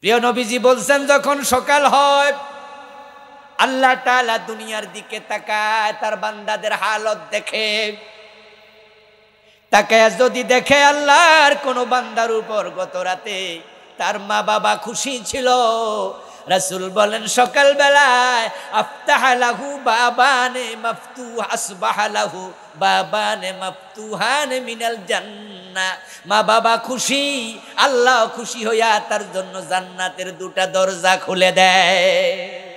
প্রিয় নবীজি বলছেন, যখন সকাল হয় আল্লাহ তাআলা দুনিয়ার দিকে তাকায়, তার বান্দাদের হালত দেখে। তাকায় যদি দেখে আল্লাহর কোন বান্দার উপর গত রাতে তার মা বাবা খুশি ছিল, রাসূল বলেন সকাল বেলায় আফতাহ লাহু বাবানে মাফতুহ আসবাহ লাহু বাবানে মাফতুহান মিনাল জান্নাহ। মা বাবা খুশি, আল্লাহ খুশি হইয়া তার জন্য জান্নাতের দুটা দরজা খুলে দেয়।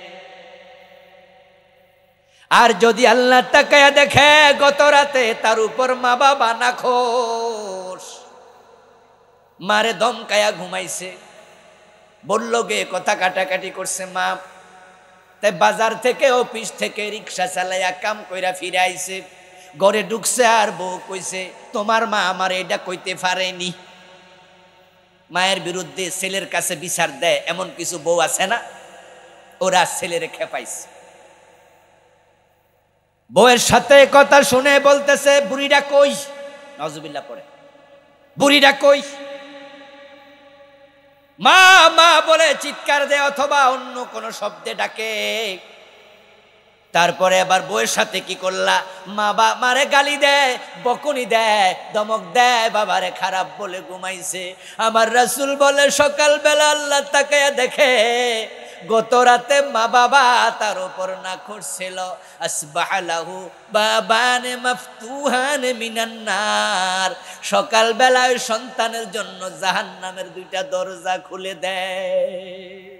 আর যদি আল্লাহ তাকায়া দেখে গত রাতে তার উপর মা বাবা নাখোশ, মারে দমকায়া ঘুমাইছে, বলল গে কথা কাটাকাটি করছে মা, তাই বাজার থেকে অফিস থেকে রিক্সা চালাইয়া কাম কইরা ফিরে আইছে, ঘরে ঢুকছে আর বউ কইছে, তোমার মা আমার এটা কইতে পারেনি। মায়ের বিরুদ্ধে ছেলের কাছে বিচার দেয় এমন কিছু বউ আছে না? ওরা ছেলেরে খেপাইছে। বউয়ের সাথে কথা শুনে বলতেছে, বুড়িটা কই? নাউজুবিল্লাহ পড়ে, বুড়িটা কই? মা মা বলে চিৎকার দেয় অথবা অন্য কোন শব্দে ডাকে। তারপরে আবার বউয়ের সাথে কি করলা? মা মারে গালি দেয়, বকুনি দেয়, ধমক দেয়, বাবারে খারাপ বলে ঘুমাইছে। আমার রাসূল বলে সকালবেলা আল্লাহ তাকায়া দেখে গত রাতে মা বাবা তার উপর নাখোশ ছিল। আসবাহালাহু বাবানে মাফতুহান মিনান নার, সকালবেলায় সন্তানের জন্য জাহান্নামের দুইটা দরজা খুলে দেয়।